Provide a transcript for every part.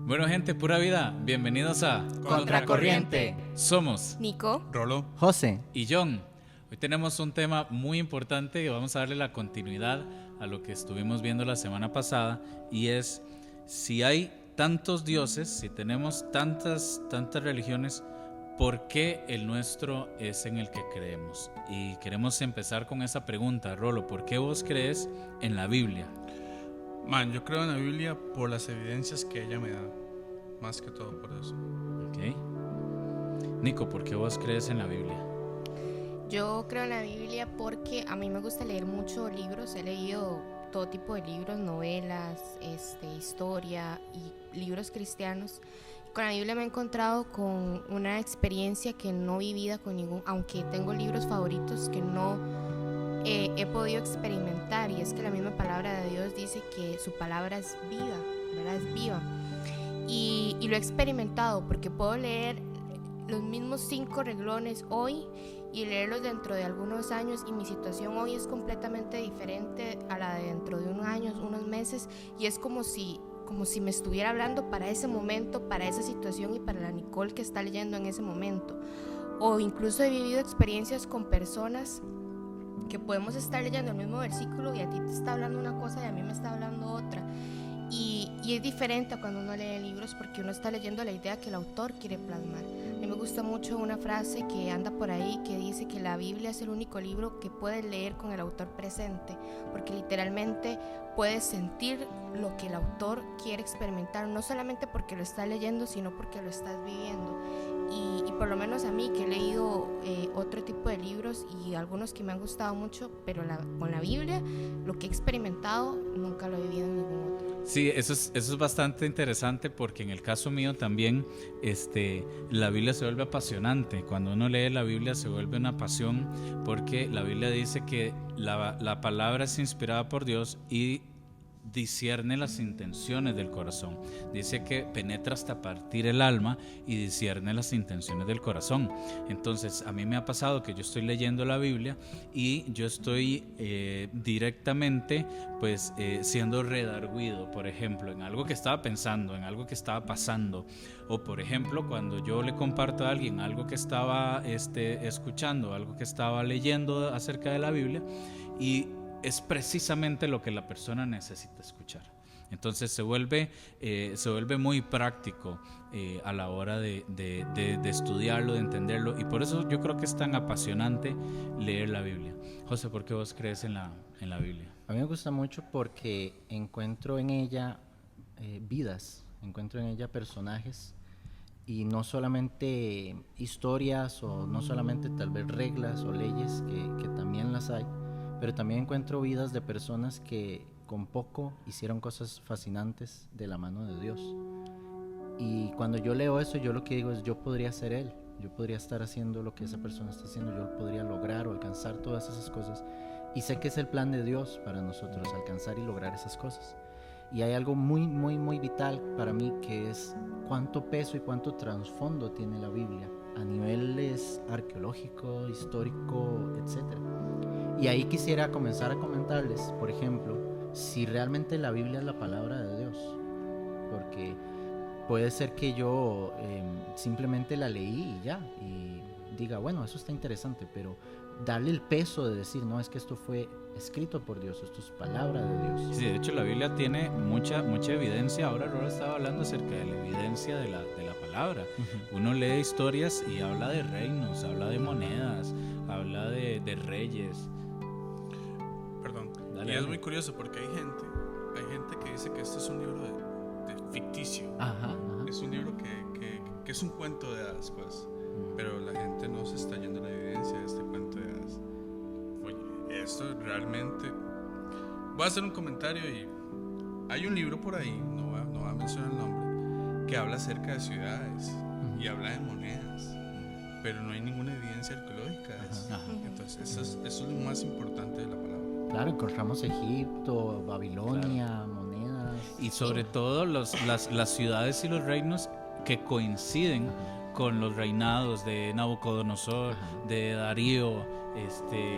Bueno, gente, pura vida, bienvenidos a Contracorriente. Somos Nico. Rolo. José. y John. Hoy tenemos un tema muy importante y vamos a darle la continuidad a lo que estuvimos viendo la semana pasada, y es si hay tantos dioses, si tenemos tantas religiones, ¿por qué el nuestro es en el que creemos? Y queremos empezar con esa pregunta, Rolo, ¿por qué vos crees en la Biblia? Man, yo creo en la Biblia por las evidencias que ella me da. Más que todo por eso. Ok. Nico, ¿por qué vos crees en la Biblia? Yo creo en la Biblia porque a mí me gusta leer muchos libros. He leído todo tipo de libros, novelas, historia y libros cristianos. Con la Biblia me he encontrado con una experiencia que no vivida con ningún, aunque tengo libros favoritos que no he podido experimentar, y es que la misma palabra de Dios dice que su palabra es vida, ¿verdad? Es viva. Y lo he experimentado porque puedo leer los mismos 5 renglones hoy y leerlos dentro de algunos años, y mi situación hoy es completamente diferente a la de dentro de unos años, unos meses, y es como si me estuviera hablando para ese momento, para esa situación y para la Nicole que está leyendo en ese momento. O incluso he vivido experiencias con personas que podemos estar leyendo el mismo versículo y a ti te está hablando una cosa y a mí me está hablando otra. Y es diferente a cuando uno lee libros, porque uno está leyendo la idea que el autor quiere plasmar. A mí me gusta mucho una frase que anda por ahí que dice que la Biblia es el único libro que puedes leer con el autor presente, porque literalmente puedes sentir lo que el autor quiere experimentar, no solamente porque lo estás leyendo, sino porque lo estás viviendo. Y por lo menos a mí, que he leído otro tipo de libros y algunos que me han gustado mucho, pero con la Biblia lo que he experimentado nunca lo he vivido en ningún otro. Sí, eso es bastante interesante, porque en el caso mío también la Biblia se vuelve apasionante. Cuando uno lee la Biblia se vuelve una pasión, porque la Biblia dice que la palabra es inspirada por Dios y discierne las intenciones del corazón. Dice que penetra hasta partir el alma y discierne las intenciones del corazón. Entonces a mí me ha pasado que yo estoy leyendo la Biblia y yo estoy directamente siendo redarguido, por ejemplo, en algo que estaba pensando, en algo que estaba pasando, o por ejemplo cuando yo le comparto a alguien algo que estaba escuchando, algo que estaba leyendo acerca de la Biblia, y es precisamente lo que la persona necesita escuchar. Entonces se vuelve muy práctico a la hora de estudiarlo, de entenderlo, y por eso yo creo que es tan apasionante leer la Biblia. José, ¿por qué vos crees en la Biblia? A mí me gusta mucho porque encuentro en ella vidas, encuentro en ella personajes, y no solamente historias, o no solamente tal vez reglas o leyes, que también las hay, pero también encuentro vidas de personas que con poco hicieron cosas fascinantes de la mano de Dios. Y cuando yo leo eso, yo lo que digo es: yo podría ser él, yo podría estar haciendo lo que esa persona está haciendo, yo podría lograr o alcanzar todas esas cosas. Y sé que es el plan de Dios para nosotros, alcanzar y lograr esas cosas. Y hay algo muy, muy, muy vital para mí, que es cuánto peso y cuánto trasfondo tiene la Biblia a niveles arqueológico, histórico, etcétera. Y ahí quisiera comenzar a comentarles, por ejemplo, si realmente la Biblia es la palabra de Dios. Porque puede ser que yo simplemente la leí y ya, y diga, bueno, eso está interesante, pero darle el peso de decir, no, es que esto fue escrito por Dios, esto es palabra de Dios. Sí, de hecho la Biblia tiene mucha evidencia. Ahora Rora estaba hablando acerca de la evidencia de la palabra. Uno lee historias y habla de reinos, habla de monedas, habla de reyes. Perdón. Dale, y es dale. muy curioso porque hay gente que dice que este es un libro de ficticio. Ajá. Es un libro que es un cuento de hadas, pues. Pero la gente no se está yendo a la evidencia de este cuento de hadas. Oye, esto realmente... Voy a hacer un comentario, y hay un libro por ahí, no voy a mencionar el nombre, que habla acerca de ciudades y habla de monedas, pero no hay ninguna evidencia arqueológica de eso. Ajá. Entonces eso es lo más importante de la palabra. Claro, encontramos Egipto, Babilonia, monedas. Y sobre todo las ciudades y los reinos que coinciden con los reinados de Nabucodonosor, de Darío,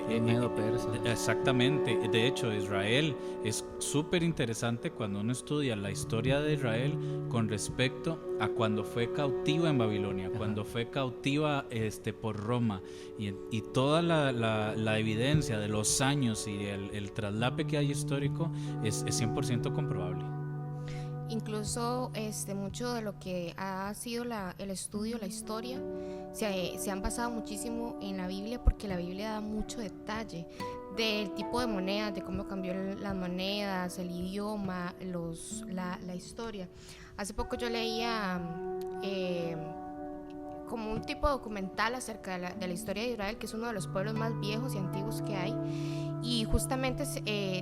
el Medo Persa. Exactamente. De hecho, Israel es súper interesante cuando uno estudia la historia de Israel con respecto a cuando fue cautiva en Babilonia, cuando fue cautiva por Roma, y toda la evidencia de los años y el traslape que hay histórico es 100% comprobable. Incluso mucho de lo que ha sido el estudio, la historia, se han basado muchísimo en la Biblia, porque la Biblia da mucho detalle del tipo de monedas, de cómo cambió las monedas, el idioma, la historia. Hace poco yo leía como un tipo de documental acerca de la historia de Israel, que es uno de los pueblos más viejos y antiguos que hay, y justamente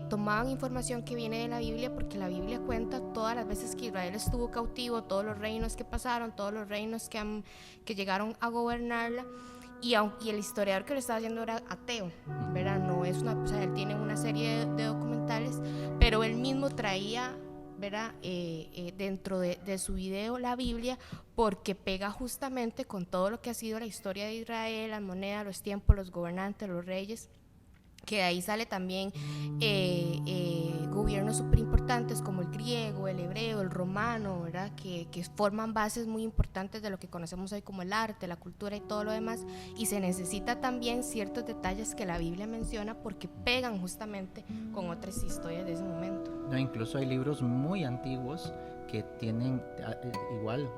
tomaban información que viene de la Biblia, porque la Biblia cuenta todas las veces que Israel estuvo cautivo, todos los reinos que pasaron, todos los reinos que llegaron a gobernarla, y el historiador que lo estaba haciendo era ateo, ¿verdad? No es o sea, él tiene una serie de documentales, pero él mismo traía, ¿verdad? Dentro de su video la Biblia, porque pega justamente con todo lo que ha sido la historia de Israel, las monedas, los tiempos, los gobernantes, los reyes, que de ahí sale también gobiernos súper importantes como el griego, el hebreo, el romano, ¿verdad? Que forman bases muy importantes de lo que conocemos hoy como el arte, la cultura y todo lo demás, y se necesita también ciertos detalles que la Biblia menciona porque pegan justamente con otras historias de ese momento. No, incluso hay libros muy antiguos que tienen igual,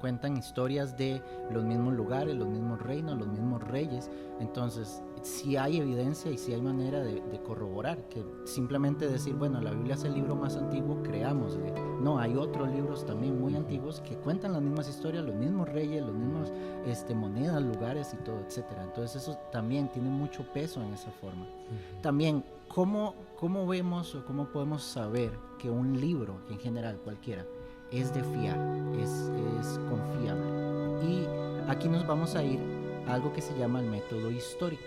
cuentan historias de los mismos lugares, los mismos reinos, los mismos reyes. Entonces, sí hay evidencia y sí hay manera de corroborar, que simplemente decir, bueno, la Biblia es el libro más antiguo, creámosle. No, hay otros libros también muy antiguos que cuentan las mismas historias, los mismos reyes, los mismos monedas, lugares y todo, etcétera. Entonces eso también tiene mucho peso en esa forma. También, ¿cómo vemos o cómo podemos saber que un libro, en general cualquiera, es de fiar, es confiable? Y aquí nos vamos a ir a algo que se llama el método histórico.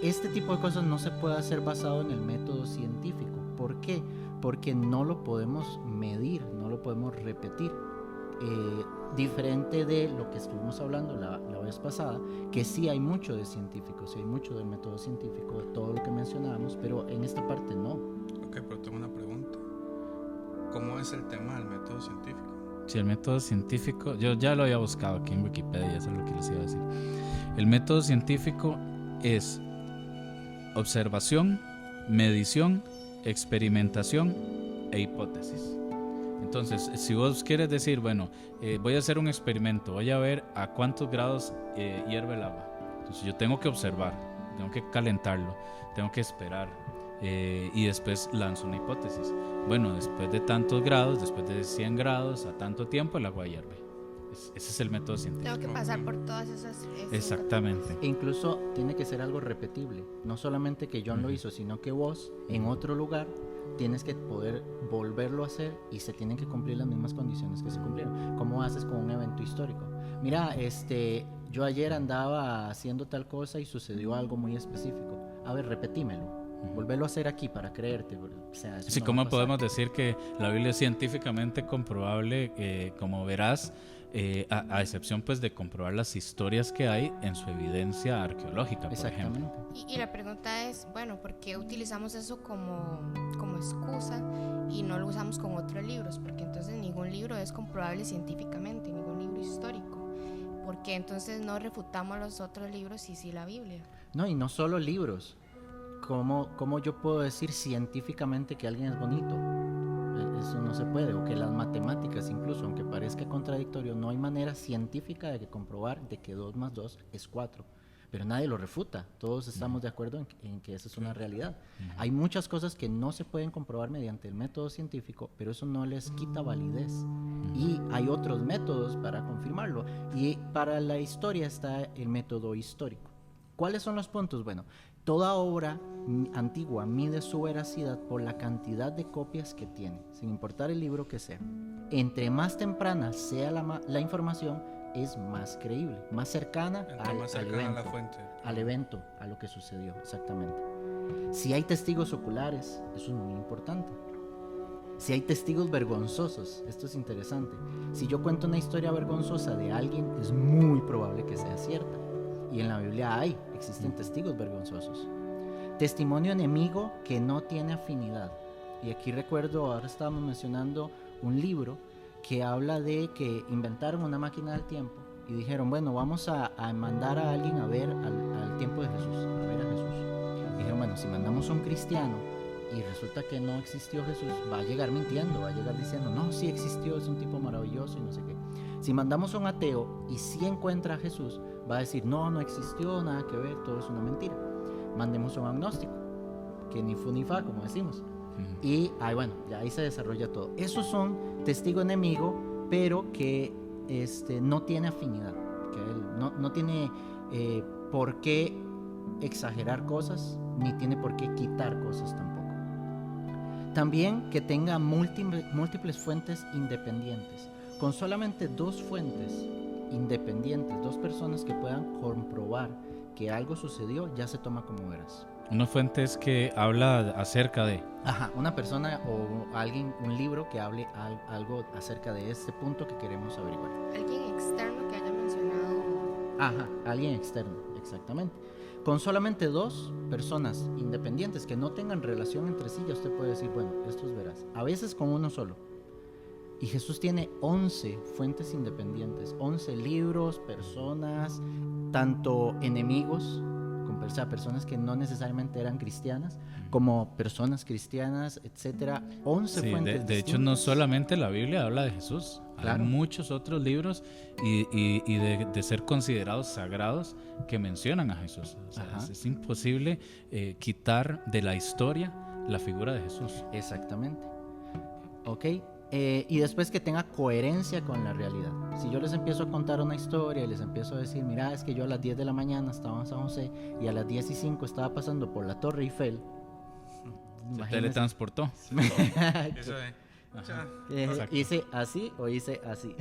Este tipo de cosas no se puede hacer basado en el método científico. ¿Por qué? Porque no lo podemos medir, no lo podemos repetir. Diferente de lo que estuvimos hablando la vez pasada, que sí hay mucho de científico, sí hay mucho del método científico, de todo lo que mencionábamos, pero en esta parte no. Ok, pero tengo una pregunta. ¿Cómo es el tema del método científico? Sí, el método científico, yo ya lo había buscado aquí en Wikipedia, eso es lo que les iba a decir. El método científico es observación, medición, experimentación e hipótesis. Entonces, si vos quieres decir, bueno, voy a hacer un experimento, voy a ver a cuántos grados hierve el agua. Entonces yo tengo que observar, tengo que calentarlo, tengo que esperar, y después lanzo una hipótesis. Bueno, después de tantos grados, después de 100 grados, a tanto tiempo el agua hierve. Ese es el método científico. Tengo que pasar por todas esas Exactamente. E incluso tiene que ser algo repetible. No solamente que John lo hizo, sino que vos, en otro lugar, tienes que poder volverlo a hacer y se tienen que cumplir las mismas condiciones que se cumplieron. ¿Cómo haces con un evento histórico? Mira, yo ayer andaba haciendo tal cosa y sucedió algo muy específico. A ver, repetímelo. Volverlo a hacer aquí para creerte. O sea, sí, no ¿cómo podemos decir que la Biblia es científicamente comprobable, como verás, a excepción pues de comprobar las historias que hay en su evidencia arqueológica, por ejemplo? Y la pregunta es, bueno, ¿por qué utilizamos eso como excusa y no lo usamos con otros libros? Porque entonces ningún libro es comprobable científicamente, ningún libro histórico. ¿Por qué entonces no refutamos los otros libros y sí la Biblia? No, y no solo libros. ¿Cómo yo puedo decir científicamente que alguien es bonito? Eso no se puede. O que las matemáticas, incluso aunque parezca contradictorio, no hay manera científica de comprobar de que 2 más 2 es 4. Pero nadie lo refuta. Todos estamos de acuerdo en que esa es una realidad. Hay muchas cosas que no se pueden comprobar mediante el método científico, pero eso no les quita validez. Y hay otros métodos para confirmarlo. Y para la historia está el método histórico. ¿Cuáles son los puntos? Bueno, toda obra antigua mide su veracidad por la cantidad de copias que tiene, sin importar el libro que sea. Entre más temprana sea la información, es más creíble, más cercana, al evento, a la fuente. Al evento, a lo que sucedió, exactamente. Si hay testigos oculares, eso es muy importante. Si hay testigos vergonzosos, esto es interesante. Si yo cuento una historia vergonzosa de alguien, es muy probable que sea cierta. Y en la Biblia existen testigos vergonzosos. Testimonio enemigo que no tiene afinidad. Y aquí recuerdo, ahora estábamos mencionando un libro que habla de que inventaron una máquina del tiempo y dijeron, bueno, vamos a mandar a alguien a ver al tiempo de Jesús, a ver a Jesús. Y dijeron, bueno, si mandamos a un cristiano y resulta que no existió Jesús, va a llegar mintiendo, va a llegar diciendo, no, sí existió, es un tipo maravilloso y no sé qué. Si mandamos a un ateo y sí encuentra a Jesús, va a decir, no, no existió, nada que ver, todo es una mentira. Mandemos a un agnóstico, que ni fu ni fa, como decimos. Y bueno, ya ahí se desarrolla todo. Esos son testigo enemigo, pero que no tiene afinidad, que él no tiene por qué exagerar cosas, ni tiene por qué quitar cosas tampoco. También que tenga múltiples fuentes independientes. Con solamente 2 fuentes independientes, 2 personas que puedan comprobar que algo sucedió, ya se toma como veraz. Una fuente es que habla acerca de... Una persona o alguien, un libro que hable algo acerca de este punto que queremos averiguar. Alguien externo que haya mencionado. Alguien externo, exactamente. Con solamente 2 personas independientes que no tengan relación entre sí, ya usted puede decir, bueno, esto es veraz. A veces con uno solo. Y Jesús tiene 11 fuentes independientes, 11 libros, personas, tanto enemigos, o sea, personas que no necesariamente eran cristianas, como personas cristianas, etcétera. 11 fuentes de hecho, no solamente la Biblia habla de Jesús, claro. Hay muchos otros libros y de ser considerados sagrados que mencionan a Jesús. O sea, es imposible quitar de la historia la figura de Jesús. Exactamente. Ok. Y después que tenga coherencia con la realidad. Si yo les empiezo a contar una historia y les empiezo a decir, mira, es que yo a las 10 de la mañana estaba en San José y a las 10:05 estaba pasando por la Torre Eiffel, se teletransportó. Eso hice así o hice así.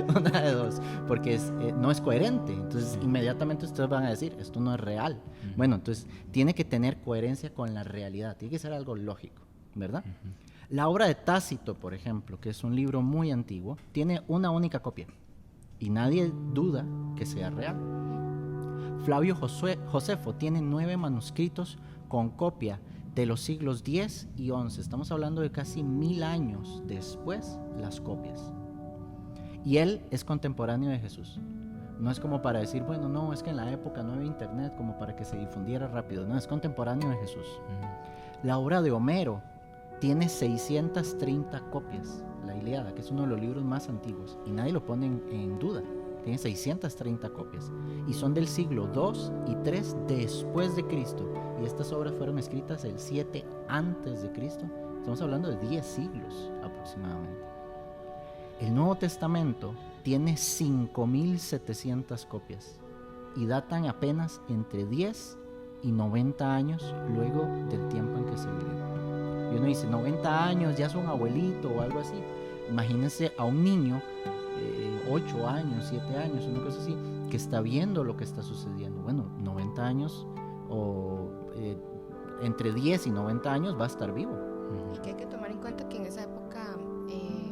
Una de dos, porque no es coherente. Entonces inmediatamente ustedes van a decir, esto no es real. Bueno, entonces tiene que tener coherencia con la realidad, tiene que ser algo lógico, ¿verdad? La obra de Tácito, por ejemplo, que es un libro muy antiguo, tiene una única copia y nadie duda que sea real. Flavio Josefo tiene 9 manuscritos con copia de los siglos X y XI. Estamos hablando de casi 1000 años después las copias. Y él es contemporáneo de Jesús. No es como para decir, bueno, no, es que en la época no había internet como para que se difundiera rápido. No, es contemporáneo de Jesús. La obra de Homero tiene 630 copias, la Ilíada, que es uno de los libros más antiguos, y nadie lo pone en duda. Tiene 630 copias, y son del siglo II y III después de Cristo, y estas obras fueron escritas el 7 antes de Cristo. Estamos hablando de 10 siglos aproximadamente. El Nuevo Testamento tiene 5.700 copias, y datan apenas entre 10 y 90 años luego del tiempo en que se vivió. Y uno dice, 90 años, ya es un abuelito o algo así. Imagínense a un niño, 8 años, 7 años, una cosa así, que está viendo lo que está sucediendo. Bueno, 90 años o entre 10 y 90 años va a estar vivo. Y que hay que tomar en cuenta que en esa época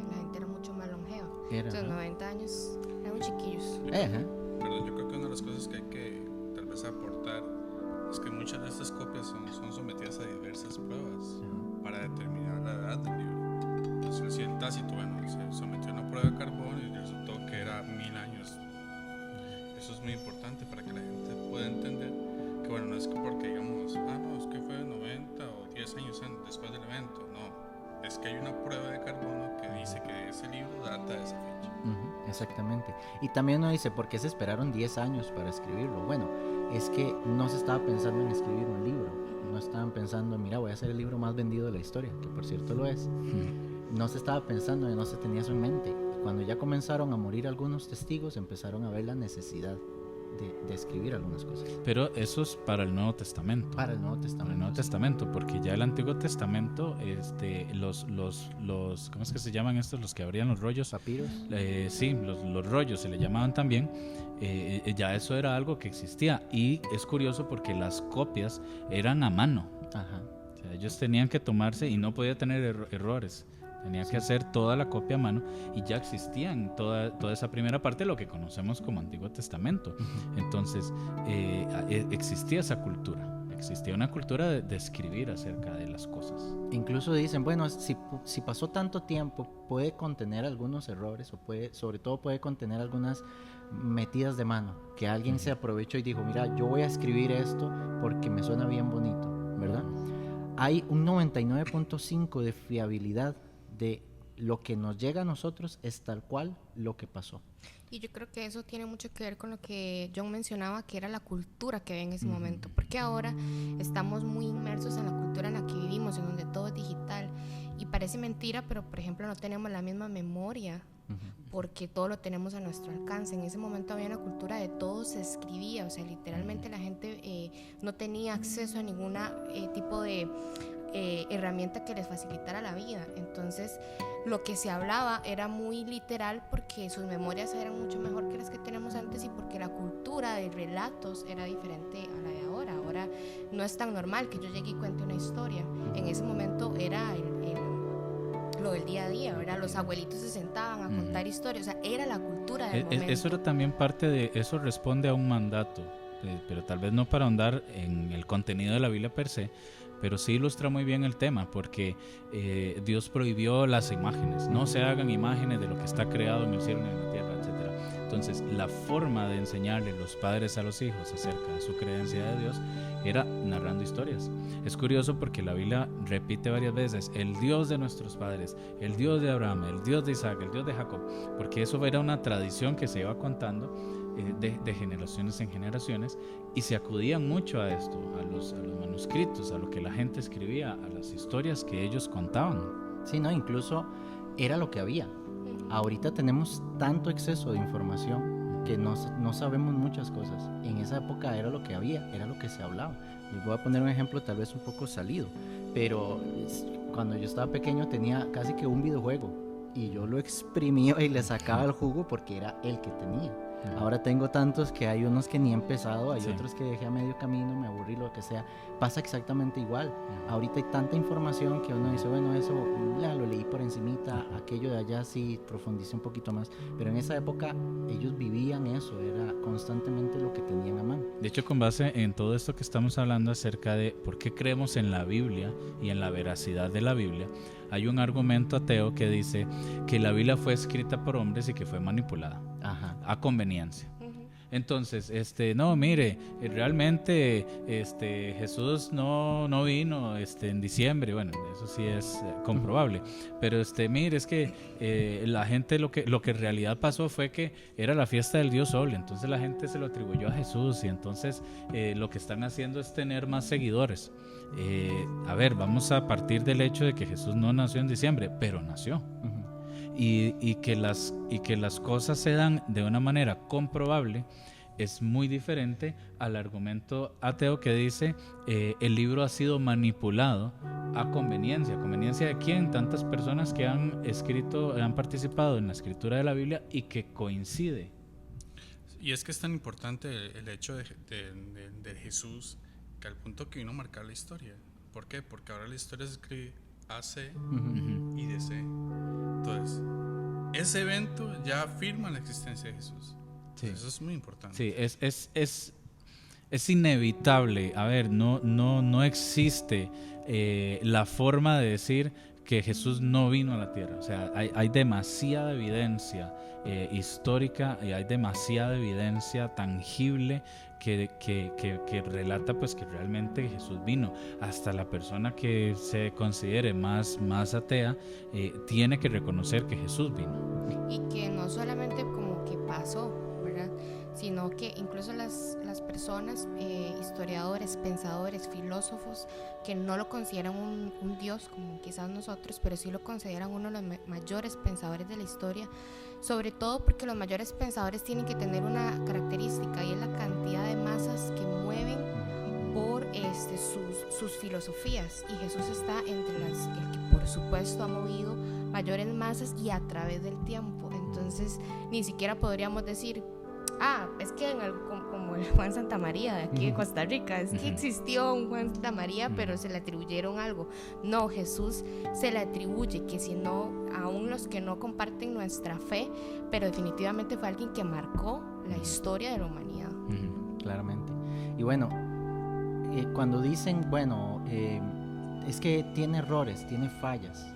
la gente era mucho más longeva. Entonces, 90 años eran chiquillos. Pero yo creo que una de las cosas que hay que tal vez aportar es que muchas de estas copias son sometidas a diversas pruebas para determinar la edad del libro. Entonces, si el Tácito, se sometió a una prueba de carbono y resultó que era 1000 años. Eso es muy importante para que la gente pueda entender que, no es que porque digamos, no, es que fue 90 o 10 años después del evento. No, es que hay una prueba de carbono que dice que ese libro data de esa fecha. Exactamente. Y también uno dice, ¿por qué se esperaron 10 años para escribirlo? Bueno, es que no se estaba pensando en escribir un libro. No estaban pensando, mira, voy a hacer el libro más vendido de la historia, que por cierto lo es. No se estaba pensando, no se tenía eso en mente. Y cuando ya comenzaron a morir algunos testigos, empezaron a ver la necesidad de escribir algunas cosas. Pero eso es para el Nuevo Testamento. Para el Nuevo Testamento. Para el Nuevo Testamento, porque ya el Antiguo Testamento, los ¿cómo es que se llaman estos? Los que abrían los rollos. ¿Papiros? Sí, los rollos se le llamaban también. Ya eso era algo que existía. Y es curioso porque las copias eran a mano. O sea, ellos tenían que tomarse y no podía tener errores. Tenía que hacer toda la copia a mano y ya existían toda esa primera parte de lo que conocemos como Antiguo Testamento. Entonces, existía esa cultura. Existía una cultura de escribir acerca de las cosas. Incluso dicen, bueno, si pasó tanto tiempo, puede contener algunos errores o sobre todo puede contener algunas metidas de mano, que alguien se aprovechó y dijo, mira, yo voy a escribir esto porque me suena bien bonito, ¿verdad? Hay un 99.5 de fiabilidad de lo que nos llega a nosotros es tal cual lo que pasó. Y yo creo que eso tiene mucho que ver con lo que John mencionaba, que era la cultura que había en ese momento, porque ahora estamos muy inmersos en la cultura en la que vivimos, en donde todo es digital, y parece mentira, pero por ejemplo no tenemos la misma memoria, porque todo lo tenemos a nuestro alcance. En ese momento había una cultura de todo se escribía, o sea, literalmente la gente no tenía acceso a ningún tipo de herramienta que les facilitara la vida. Entonces lo que se hablaba era muy literal porque sus memorias eran mucho mejor que las que tenemos antes y porque la cultura de relatos era diferente a la de ahora. Ahora no es tan normal que yo llegue y cuente una historia. En ese momento era lo del día a día, ¿verdad? Los abuelitos se sentaban a contar historias, o sea, era la cultura del momento. Eso era también parte de, eso responde a un mandato, pero tal vez no para ahondar en el contenido de la Biblia per se, pero sí ilustra muy bien el tema, porque Dios prohibió las imágenes. No se hagan imágenes de lo que está creado en el cielo ni en la tierra, etc. Entonces, la forma de enseñarle los padres a los hijos acerca de su creencia de Dios era narrando historias. Es curioso porque la Biblia repite varias veces el Dios de nuestros padres, el Dios de Abraham, el Dios de Isaac, el Dios de Jacob, porque eso era una tradición que se iba contando de generaciones en generaciones, y se acudían mucho a esto, a los manuscritos, a lo que la gente escribía, a las historias que ellos contaban. Sí, no, incluso era lo que había. Ahorita tenemos tanto exceso de información que no sabemos muchas cosas. En esa época era lo que había, era lo que se hablaba. Les voy a poner un ejemplo tal vez un poco salido, pero cuando yo estaba pequeño tenía casi que un videojuego y yo lo exprimía y le sacaba el jugo porque era el que tenía. Ahora tengo tantos que hay unos que ni he empezado, hay otros que dejé a medio camino, me aburrí, lo que sea. Pasa exactamente igual. Ahorita hay tanta información que uno dice, bueno, eso ya lo leí por encimita, aquello de allá sí profundicé un poquito más. Pero en esa época ellos vivían eso, era constantemente lo que tenían a mano. De hecho, con base en todo esto que estamos hablando acerca de por qué creemos en la Biblia y en la veracidad de la Biblia, hay un argumento ateo que dice que la Biblia fue escrita por hombres y que fue manipulada. Ajá. A conveniencia. Entonces, no, mire, realmente Jesús no vino en diciembre. Bueno, eso sí es comprobable. Pero mire, es que la gente lo que en realidad pasó fue que era la fiesta del Dios Sol. Entonces la gente se lo atribuyó a Jesús y entonces lo que están haciendo es tener más seguidores. A ver, vamos a partir del hecho de que Jesús no nació en diciembre, pero nació. Y que las cosas se dan de una manera comprobable es muy diferente al argumento ateo que dice el libro ha sido manipulado a conveniencia. ¿Conveniencia de quién? Tantas personas que han participado en la escritura de la Biblia y que coincide. Y es que es tan importante el hecho de Jesús que al punto que vino a marcar la historia. ¿Por qué? Porque ahora la historia se escribe AC y DC. Entonces, ese evento ya afirma la existencia de Jesús. Sí. Eso es muy importante. Sí, es inevitable. A ver, no existe la forma de decir que Jesús no vino a la tierra. O sea, hay demasiada evidencia histórica y hay demasiada evidencia tangible que relata pues que realmente Jesús vino. Hasta la persona que se considere más atea tiene que reconocer que Jesús vino. Y que no solamente como que pasó, ¿verdad? Sino que incluso las personas, historiadores, pensadores, filósofos, que no lo consideran un dios como quizás nosotros, pero sí lo consideran uno de los mayores pensadores de la historia, sobre todo porque los mayores pensadores tienen que tener una característica y es la cantidad de masas que mueven por sus filosofías, y Jesús está entre el que por supuesto ha movido mayores masas y a través del tiempo. Entonces ni siquiera podríamos decir Es que como el Juan Santamaría de aquí de Costa Rica, es que existió un Juan Santamaría, pero se le atribuyeron algo. No, Jesús se le atribuye que si no, aún los que no comparten nuestra fe, pero definitivamente fue alguien que marcó la historia de la humanidad. Claramente. Y bueno, cuando dicen, bueno, es que tiene errores, tiene fallas.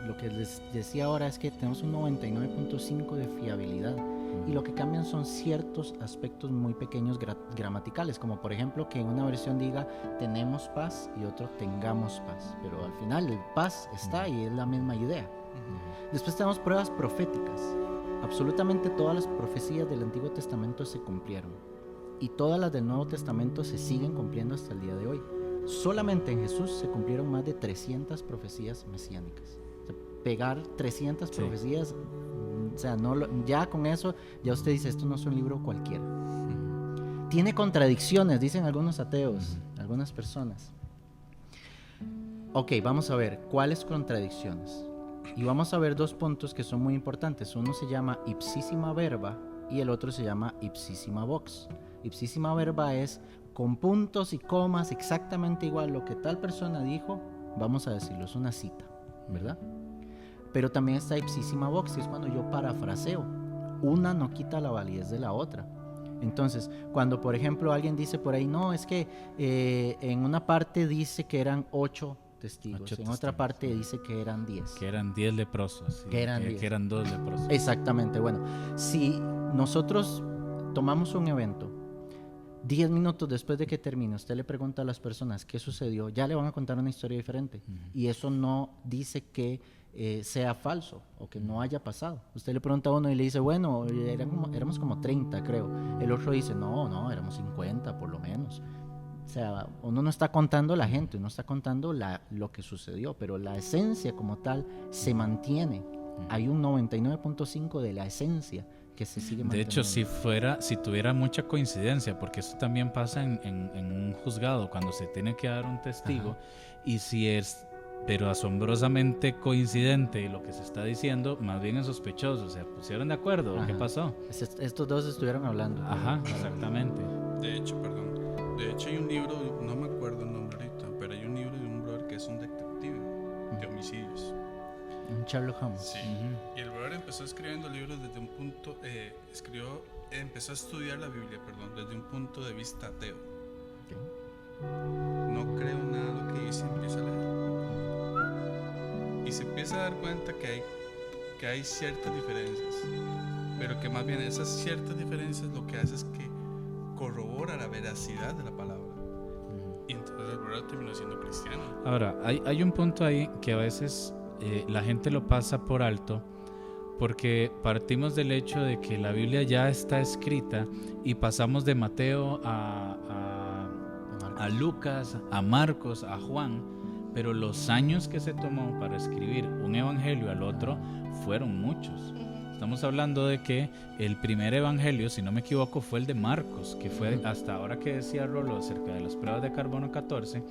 Lo que les decía ahora es que tenemos un 99.5 de fiabilidad. Y lo que cambian son ciertos aspectos muy pequeños gramaticales, como por ejemplo que en una versión diga tenemos paz y otro tengamos paz, pero al final el paz está y es la misma idea. Después tenemos pruebas proféticas. Absolutamente todas las profecías del Antiguo Testamento se cumplieron y todas las del Nuevo Testamento se siguen cumpliendo hasta el día de hoy. Solamente en Jesús se cumplieron más de 300 profecías mesiánicas. O sea, pegar 300 profecías, o sea, ya con eso, ya usted dice, esto no es un libro cualquiera. Tiene contradicciones, dicen algunos ateos, algunas personas. Ok, vamos a ver, ¿cuáles contradicciones? Y vamos a ver dos puntos que son muy importantes. Uno se llama ipsísima verba y el otro se llama ipsísima vox. Ipsísima verba es con puntos y comas exactamente igual lo que tal persona dijo, vamos a decirlo, es una cita, ¿verdad? Pero también está ipsísima vox, que es cuando yo parafraseo. Una no quita la validez de la otra. Entonces, cuando por ejemplo alguien dice por ahí, no, es que en una parte dice que eran 8 testigos, en otra parte dice que eran 10. Que eran 10 leprosos. Sí, que eran 2 leprosos. Exactamente, bueno, si nosotros tomamos un evento, 10 minutos después de que termine, usted le pregunta a las personas qué sucedió, ya le van a contar una historia diferente. Y eso no dice que sea falso o que no haya pasado. Usted le pregunta a uno y le dice, bueno, éramos como 30, creo. El otro dice, no, éramos 50 por lo menos. O sea, uno no está contando la gente, uno está contando lo que sucedió, pero la esencia como tal se mantiene. Hay un 99.5 de la esencia que se sigue manteniendo. De hecho, si tuviera mucha coincidencia, porque eso también pasa en un juzgado, cuando se tiene que dar un testigo, y si es pero asombrosamente coincidente lo que se está diciendo, más bien es sospechoso. O sea, ¿pusieron de acuerdo? ¿Qué pasó? Estos dos estuvieron hablando. Ajá, exactamente. De hecho hay un libro, no me acuerdo el nombre ahorita, pero hay un libro de un brother que es un detective de homicidios. Un Sherlock Holmes. Sí. Y el brother empezó escribiendo libros desde un punto, empezó a estudiar la Biblia, desde un punto de vista ateo. No creo nada de lo que dice, empieza a leer. Y se empieza a dar cuenta que hay ciertas diferencias, pero que más bien esas ciertas diferencias lo que hace es que corrobora la veracidad de la palabra. Y entonces el brother terminó siendo cristiano. Ahora, hay un punto ahí que a veces la gente lo pasa por alto, porque partimos del hecho de que la Biblia ya está escrita y pasamos de Mateo a Lucas, a Marcos, a Juan, pero los años que se tomó para escribir un evangelio al otro fueron muchos. Estamos hablando de que el primer evangelio, si no me equivoco, fue el de Marcos, que fue hasta ahora que decía Rolo acerca de las pruebas de carbono 14,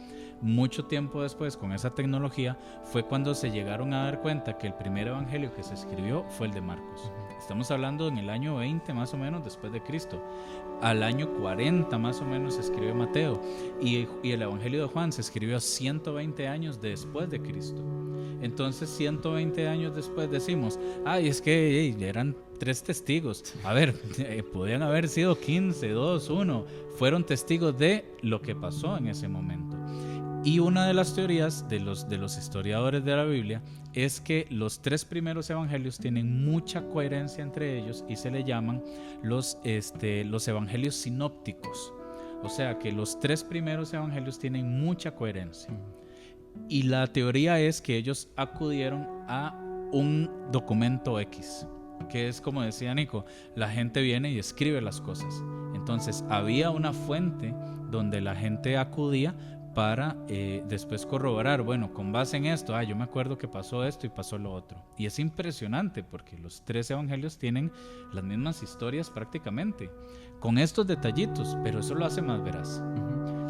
mucho tiempo después con esa tecnología fue cuando se llegaron a dar cuenta que el primer evangelio que se escribió fue el de Marcos. Estamos hablando en el año 20 más o menos después de Cristo. Al año 40 más o menos se escribió Mateo y el evangelio de Juan se escribió 120 años después de Cristo. Entonces 120 años después decimos, es que eran 3 testigos. A ver, podían haber sido 15, 2, 1. Fueron testigos de lo que pasó en ese momento. Y una de las teorías de los historiadores de la Biblia es que los 3 primeros evangelios tienen mucha coherencia entre ellos y se le llaman los evangelios sinópticos. O sea que los 3 primeros evangelios tienen mucha coherencia. Y la teoría es que ellos acudieron a un documento X, que es como decía Nico, la gente viene y escribe las cosas. Entonces había una fuente donde la gente acudía para después corroborar, bueno, con base en esto, yo me acuerdo que pasó esto y pasó lo otro. Y es impresionante porque los 3 evangelios tienen las mismas historias prácticamente, con estos detallitos, pero eso lo hace más veraz.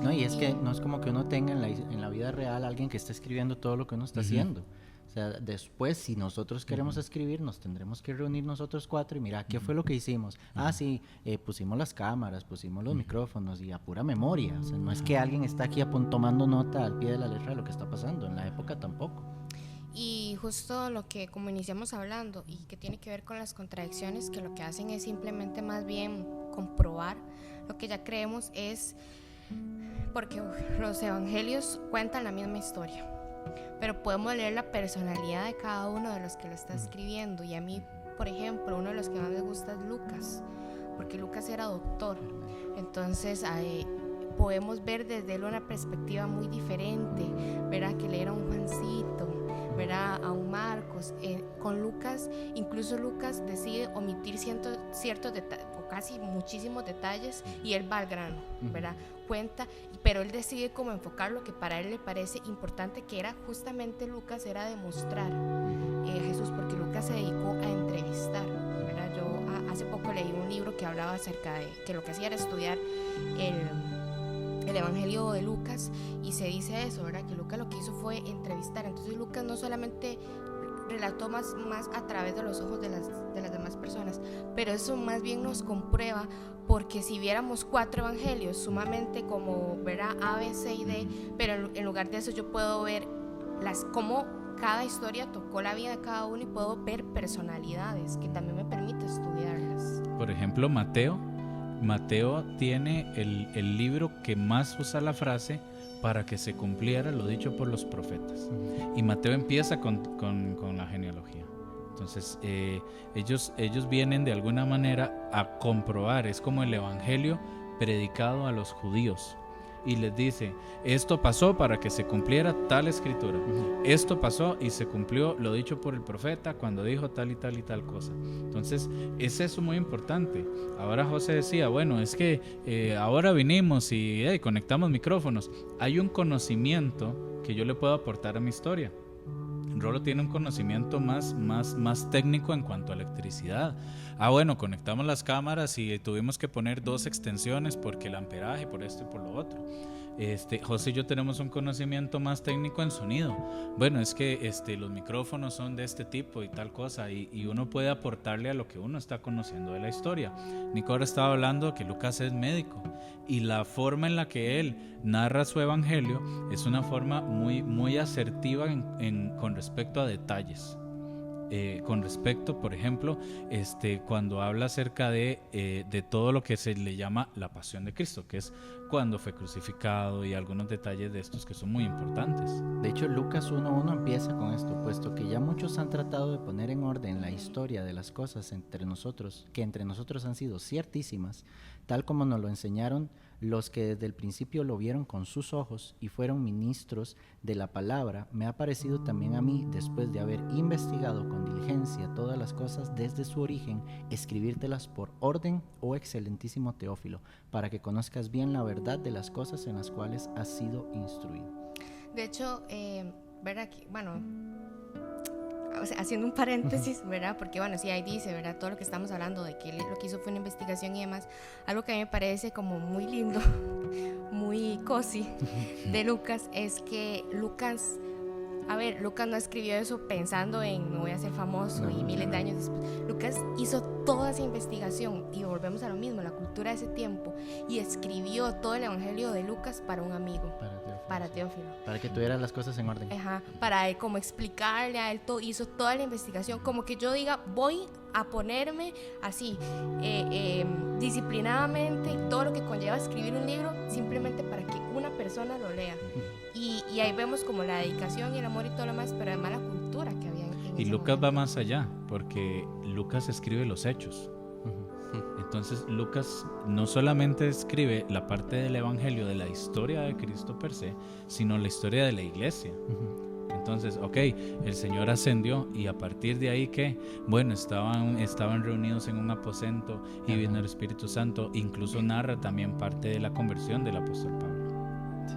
No, y es que no es como que uno tenga en la vida real alguien que está escribiendo todo lo que uno está haciendo. O sea, después, si nosotros queremos escribir, nos tendremos que reunir nosotros 4 y mira, ¿qué fue lo que hicimos? Sí, pusimos las cámaras, pusimos los micrófonos y a pura memoria. O sea, no es que alguien está aquí tomando nota al pie de la letra de lo que está pasando, en la época tampoco. Y justo lo que como iniciamos hablando y que tiene que ver con las contradicciones, que lo que hacen es simplemente más bien comprobar lo que ya creemos, es porque los evangelios cuentan la misma historia, pero podemos leer la personalidad de cada uno de los que lo está escribiendo. Y a mí, por ejemplo, uno de los que más me gusta es Lucas, porque Lucas era doctor. Entonces podemos ver desde él una perspectiva muy diferente, ¿verdad? Que leer a un Juancito, ¿verdad? A un Marcos. Con Lucas, incluso Lucas decide omitir ciertos detalles, o casi muchísimos detalles, y él va al grano, ¿verdad? Cuenta, pero él decide como enfocar lo que para él le parece importante, que era justamente Lucas, era demostrar a Jesús, porque Lucas se dedicó a entrevistar, ¿verdad? Yo hace poco leí un libro que hablaba acerca de que lo que hacía era estudiar el Evangelio de Lucas, y se dice eso, ¿verdad? Que Lucas lo que hizo fue entrevistar. Entonces Lucas no solamente relató más a través de los ojos de las demás personas, pero eso más bien nos comprueba, porque si viéramos 4 evangelios sumamente como, ¿verdad? A, B, C y D, pero en lugar de eso yo puedo ver cómo cada historia tocó la vida de cada uno, y puedo ver personalidades que también me permite estudiarlas. Por ejemplo, Mateo tiene el libro que más usa la frase para que se cumpliera lo dicho por los profetas. Y Mateo empieza con la genealogía. Entonces ellos vienen de alguna manera a comprobar, es como el evangelio predicado a los judíos. Y les dice, esto pasó para que se cumpliera tal escritura. Esto pasó y se cumplió lo dicho por el profeta cuando dijo tal y tal y tal cosa. Entonces, es eso muy importante. Ahora José decía, bueno, es que ahora vinimos y conectamos micrófonos. Hay un conocimiento que yo le puedo aportar a mi historia. Rolo tiene un conocimiento más técnico en cuanto a electricidad. Bueno, conectamos las cámaras y tuvimos que poner 2 extensiones porque el amperaje, por esto y por lo otro. José y yo tenemos un conocimiento más técnico en sonido. Bueno, es que los micrófonos son de este tipo y tal cosa, y uno puede aportarle a lo que uno está conociendo de la historia. Nico ahora estaba hablando que Lucas es médico, y la forma en la que él narra su evangelio es una forma muy asertiva con respecto a detalles. Con respecto, por ejemplo, cuando habla acerca de todo lo que se le llama la pasión de Cristo, que es cuando fue crucificado, y algunos detalles de estos que son muy importantes. De hecho, Lucas 1:1 empieza con esto, puesto que ya muchos han tratado de poner en orden la historia de las cosas que entre nosotros han sido ciertísimas, tal como nos lo enseñaron los que desde el principio lo vieron con sus ojos y fueron ministros de la palabra. Me ha parecido también a mí, después de haber investigado con diligencia todas las cosas desde su origen, escribírtelas por orden, oh excelentísimo Teófilo, para que conozcas bien la verdad de las cosas en las cuales has sido instruido. De hecho, ver aquí, bueno, o sea, haciendo un paréntesis, ¿verdad? Porque bueno, sí, ahí dice, ¿verdad? Todo lo que estamos hablando de que él lo que hizo fue una investigación y demás. Algo que a mí me parece como muy lindo, muy cozy de Lucas, es que Lucas no escribió eso pensando en me voy a ser famoso y miles de años después. Lucas hizo toda esa investigación, y volvemos a lo mismo, la cultura de ese tiempo, y escribió todo el evangelio de Lucas para un amigo, para Teófilo. Para que tuvieras las cosas en orden. Para él, como explicarle a él todo, hizo toda la investigación, como que yo diga, voy a ponerme así, disciplinadamente, y todo lo que conlleva escribir un libro, simplemente para que una persona lo lea. Y ahí vemos como la dedicación y el amor y todo lo demás, pero además la cultura que había en y Lucas va más allá, porque Lucas escribe los hechos. Entonces Lucas no solamente escribe la parte del evangelio de la historia de Cristo per se, sino la historia de la iglesia. Entonces, el Señor ascendió, y a partir de ahí que, bueno, estaban reunidos en un aposento y vino el Espíritu Santo. Incluso narra también parte de la conversión del apóstol Pablo. Sí.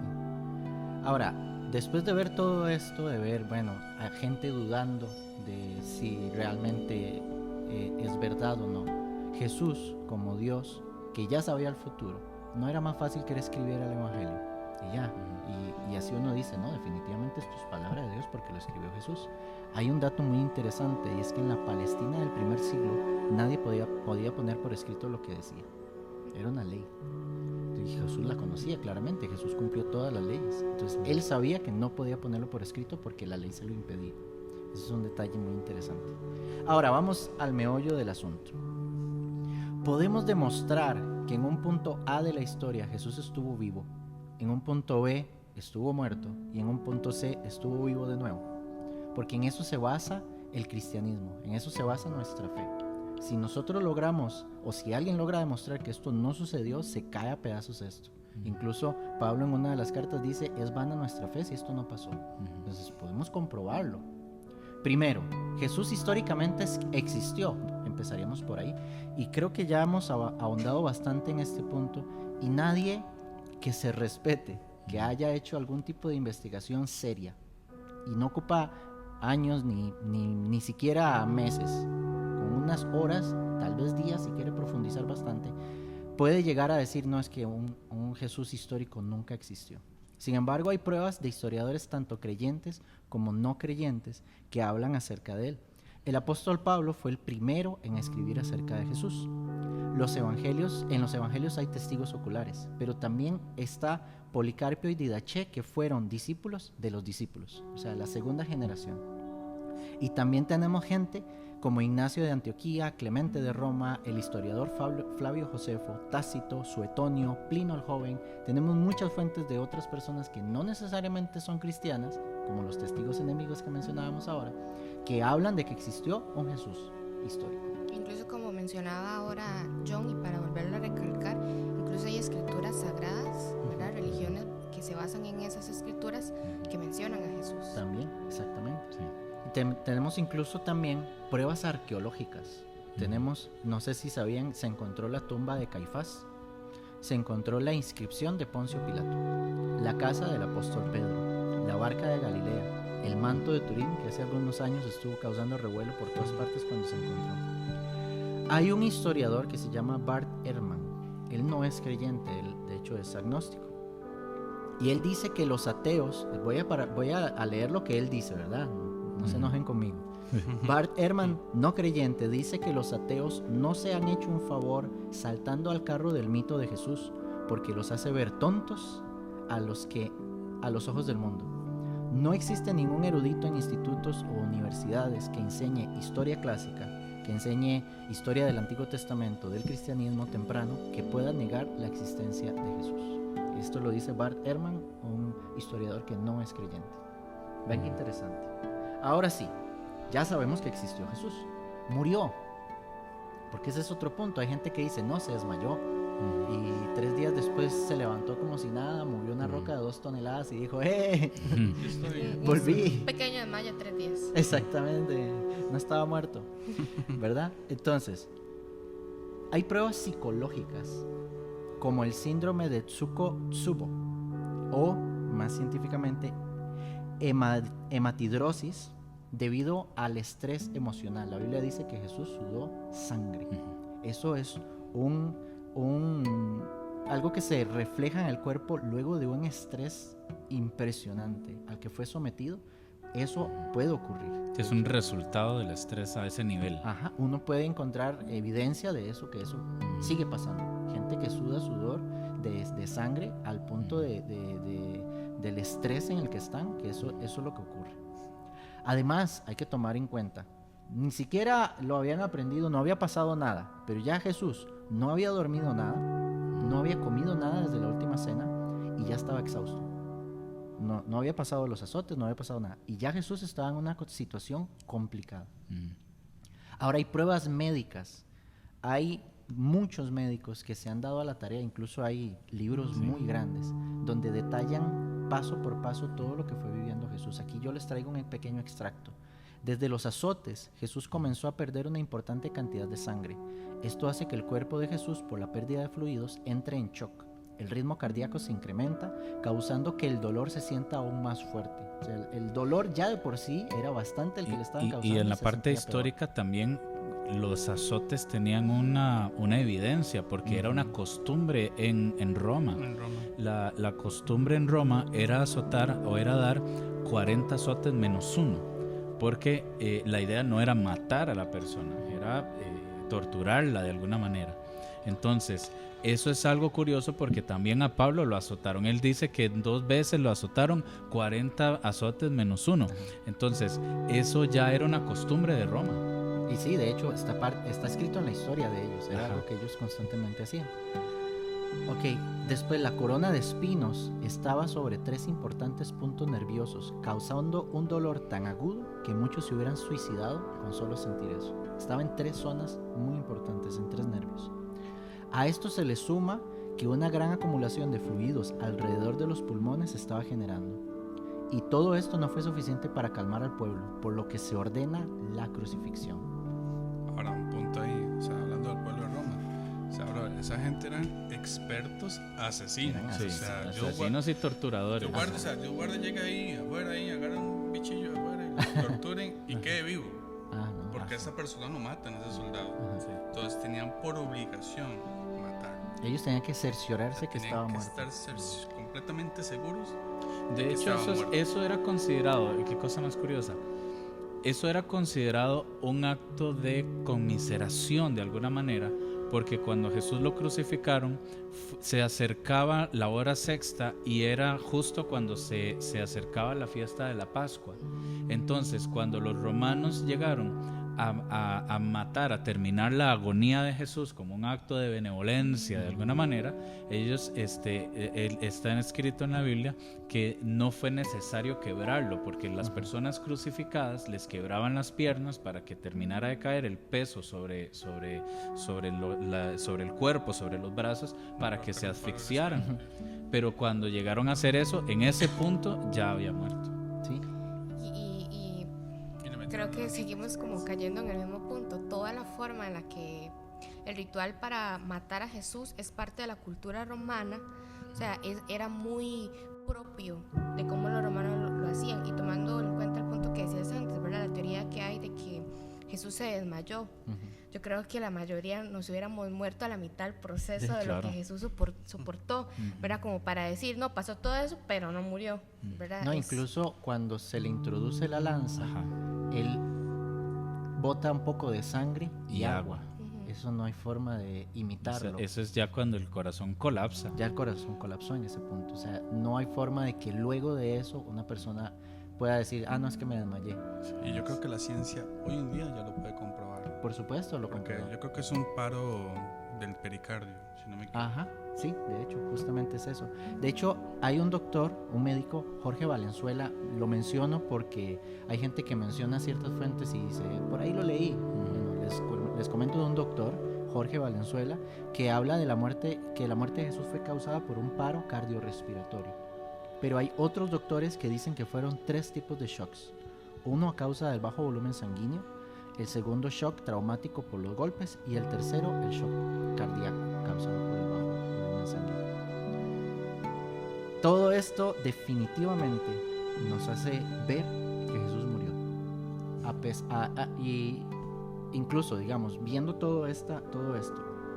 Ahora, después de ver todo esto, de ver, bueno, a gente dudando de si realmente es verdad o no, Jesús, como Dios, que ya sabía el futuro, ¿no era más fácil que él escribiera el evangelio? y ya. Y así uno dice, no, definitivamente esto es palabra de Dios porque lo escribió Jesús. Hay un dato muy interesante, y es que en la Palestina del primer siglo nadie podía poner por escrito lo que decía. Era una ley. Y Jesús la conocía claramente, Jesús cumplió todas las leyes. Entonces él sabía que no podía ponerlo por escrito porque la ley se lo impedía. Ese es un detalle muy interesante. Ahora vamos al meollo del asunto. Podemos demostrar que en un punto A de la historia Jesús estuvo vivo, en un punto B estuvo muerto y en un punto C estuvo vivo de nuevo, porque en eso se basa el cristianismo, en eso se basa nuestra fe. Si nosotros logramos, o si alguien logra demostrar que esto no sucedió, se cae a pedazos esto. Incluso Pablo en una de las cartas dice, es vana nuestra fe si esto no pasó. Entonces podemos comprobarlo. Primero, Jesús históricamente existió, empezaríamos por ahí, y creo que ya hemos ahondado bastante en este punto, y nadie que se respete, que haya hecho algún tipo de investigación seria, y no ocupa años ni siquiera meses, con unas horas, tal vez días si quiere profundizar bastante, puede llegar a decir, no, es que un Jesús histórico nunca existió. Sin embargo, hay pruebas de historiadores tanto creyentes como no creyentes que hablan acerca de él. El apóstol Pablo fue el primero en escribir acerca de Jesús. En los evangelios hay testigos oculares, pero también está Policarpio y Didaché, que fueron discípulos de los discípulos, o sea, la segunda generación. Y también tenemos gente como Ignacio de Antioquía, Clemente de Roma, el historiador Flavio Josefo, Tácito, Suetonio, Plinio el Joven. Tenemos muchas fuentes de otras personas que no necesariamente son cristianas, como los testigos enemigos que mencionábamos ahora, que hablan de que existió un Jesús histórico. Incluso como mencionaba ahora John, y para volverlo a recalcar, incluso hay escrituras sagradas, ¿verdad? Religiones que se basan en esas escrituras que mencionan a Jesús. También, exactamente. Sí. Tenemos incluso también pruebas arqueológicas. Tenemos, no sé si sabían, se encontró la tumba de Caifás, se encontró la inscripción de Poncio Pilato, la casa del apóstol Pedro, la barca de Galilea, el manto de Turín, que hace algunos años estuvo causando revuelo por todas partes cuando se encontró. Hay un historiador que se llama Bart Ehrman. Él no es creyente, él de hecho es agnóstico. Y él dice que los ateos, voy a leer lo que él dice, ¿verdad? No se enojen conmigo. Bart Ehrman, no creyente, dice que los ateos no se han hecho un favor saltando al carro del mito de Jesús, porque los hace ver tontos a los ojos del mundo. No existe ningún erudito en institutos o universidades que enseñe historia clásica, que enseñe historia del Antiguo Testamento, del cristianismo temprano, que pueda negar la existencia de Jesús. Esto lo dice Bart Ehrman, un historiador que no es creyente. Ven qué interesante. Ahora sí, ya sabemos que existió Jesús, murió, porque ese es otro punto. Hay gente que dice, no, se desmayó y 3 días después se levantó como si nada, movió una roca de 2 toneladas y dijo, volví. Un pequeño desmayo, 3 días. Exactamente, no estaba muerto, ¿verdad? Entonces, hay pruebas psicológicas como el síndrome de Tsuko-Tsubo, o más científicamente hematidrosis, debido al estrés emocional. La Biblia dice que Jesús sudó sangre. Eso es algo que se refleja en el cuerpo luego de un estrés impresionante al que fue sometido. Eso puede ocurrir. Es un resultado del estrés a ese nivel. Ajá, uno puede encontrar evidencia de eso, que eso sigue pasando. Gente que suda sudor de sangre al punto del estrés en el que están, que eso es lo que ocurre. Además, hay que tomar en cuenta, ni siquiera lo habían aprendido, no había pasado nada, pero ya Jesús no había dormido nada, no había comido nada desde la última cena y ya estaba exhausto. No había pasado los azotes, no había pasado nada. Y ya Jesús estaba en una situación complicada. Ahora hay pruebas médicas. Hay muchos médicos que se han dado a la tarea, incluso hay libros muy grandes, donde detallan paso por paso todo lo que fue viviendo Jesús. Aquí yo les traigo un pequeño extracto. Desde los azotes, Jesús comenzó a perder una importante cantidad de sangre. Esto hace que el cuerpo de Jesús, por la pérdida de fluidos, entre en shock. El ritmo cardíaco se incrementa, causando que el dolor se sienta aún más fuerte. O sea, el dolor ya de por sí era bastante el que le estaban causando. Y en la parte histórica también los azotes tenían una evidencia, porque era una costumbre en Roma. En Roma. La costumbre en Roma era azotar o era dar 40 azotes menos uno, porque la idea no era matar a la persona, era torturarla de alguna manera. Entonces, eso es algo curioso porque también a Pablo lo azotaron. Él dice que 2 veces lo azotaron, 40 azotes menos uno. Entonces, eso ya era una costumbre de Roma. Y sí, de hecho, está escrito en la historia de ellos. Era Ajá. algo que ellos constantemente hacían. Ok, después la corona de espinos estaba sobre 3 importantes puntos nerviosos, causando un dolor tan agudo que muchos se hubieran suicidado con solo sentir eso. Estaba en 3 zonas muy importantes, en 3 nervios. A esto se le suma que una gran acumulación de fluidos alrededor de los pulmones se estaba generando. Y todo esto no fue suficiente para calmar al pueblo, por lo que se ordena la crucifixión. Ahora, un punto ahí, o sea, hablando del pueblo de Roma. O sea, bro, esa gente eran expertos asesinos. Sí, o sea, asesinos y torturadores. Dios guarde, llega ahí, afuera, ahí, agarran un bichillo afuera y lo torturen y quede vivo. Ah, no. Porque esa persona no matan a ese soldado. Ajá. Sí. Entonces tenían por obligación matar. Ellos tenían que cerciorarse que Tenían estaba que muerto. estar completamente seguros. De que hecho, estaba muerto. eso era considerado, y qué cosa más curiosa, eso era considerado un acto de conmiseración de alguna manera, porque cuando Jesús lo crucificaron, se acercaba la hora sexta y era justo cuando se acercaba la fiesta de la Pascua. Entonces, cuando los romanos llegaron a matar, a terminar la agonía de Jesús como un acto de benevolencia de alguna manera, ellos, está escrito en la Biblia que no fue necesario quebrarlo, porque las personas crucificadas les quebraban las piernas para que terminara de caer el peso sobre el cuerpo, sobre los brazos, para que se asfixiaran. Pero cuando llegaron a hacer eso, en ese punto ya había muerto. Sí. Y Y le metieron creo que la- seguimos como cayendo en el mismo punto. Toda la forma en la que el ritual para matar a Jesús es parte de la cultura romana, o sea, era muy propio de cómo los romanos lo hacían. Y tomando en cuenta el punto que decías antes, ¿verdad? La teoría que hay de que Jesús se desmayó. Yo creo que la mayoría nos hubiéramos muerto a la mitad del proceso de Claro. lo que Jesús soportó, ¿verdad? Como para decir, no, pasó todo eso, pero no murió, ¿verdad? No, incluso cuando se le introduce la lanza, Ajá. él bota un poco de sangre y Y agua. agua. Eso no hay forma de imitarlo. Eso es ya cuando el corazón colapsa. Ya el corazón colapsó en ese punto. O sea, no hay forma de que luego de eso una persona pueda decir, ah, no, es que me desmayé. Y yo creo que la ciencia hoy en día ya lo puede comprobar. Por supuesto, lo Porque comprobó. yo creo que es un paro del pericardio, si no me equivoco. Ajá, sí, de hecho, justamente es eso. De hecho, hay un doctor, un médico, Jorge Valenzuela, lo menciono porque hay gente que menciona ciertas fuentes y dice, por ahí lo leí. Bueno, les comento de un doctor, Jorge Valenzuela, que habla de la muerte, que la muerte de Jesús fue causada por un paro cardiorrespiratorio. Pero hay otros doctores que dicen que fueron 3 tipos de shocks. Uno a causa del bajo volumen sanguíneo, el segundo shock traumático por los golpes y el tercero el shock cardíaco causado por el bajo volumen sanguíneo. Todo esto definitivamente nos hace ver que Jesús murió. Y incluso, digamos, viendo todo esto,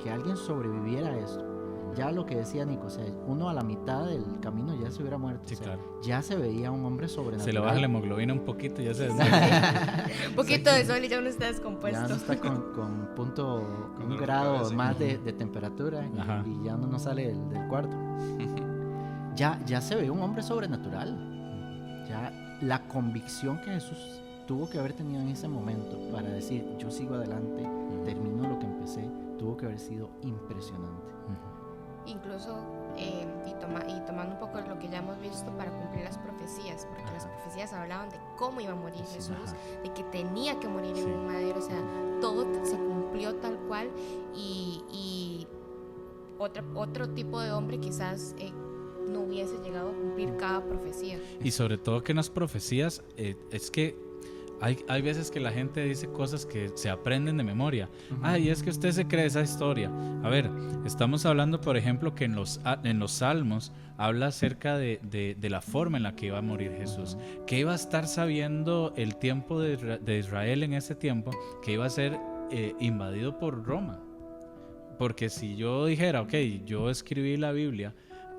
que alguien sobreviviera a esto, ya lo que decía Nico, o sea, uno a la mitad del camino ya se hubiera muerto. Sí, o sea, claro. ya se veía un hombre sobrenatural. Se le baja la hemoglobina un poquito y ya se desmaya. Un poquito de sol y ya uno está Ya descompuesto. no está con punto, Cuando un lo grado cabeza, más ujú. de temperatura Ajá. y ya no sale del cuarto. Ya se ve un hombre sobrenatural. Ya la convicción que Jesús tuvo que haber tenido en ese momento para decir, yo sigo adelante, termino lo que empecé, tuvo que haber sido impresionante. Incluso, y tomando un poco de lo que ya hemos visto para cumplir las profecías, porque Ajá. las profecías hablaban de cómo iba a morir Sí, Jesús, ajá. de que tenía que morir Sí. en un madero, o sea, todo se cumplió tal cual, y otro tipo de hombre quizás no hubiese llegado a cumplir cada profecía. Y sobre todo que en las profecías, es que hay veces que la gente dice cosas que se aprenden de memoria. Y es que usted se cree esa historia. A ver, estamos hablando, por ejemplo, que en los Salmos habla acerca de la forma en la que iba a morir Jesús. Que iba a estar sabiendo el tiempo de Israel en ese tiempo, que iba a ser invadido por Roma. Porque si yo dijera, ok, yo escribí la Biblia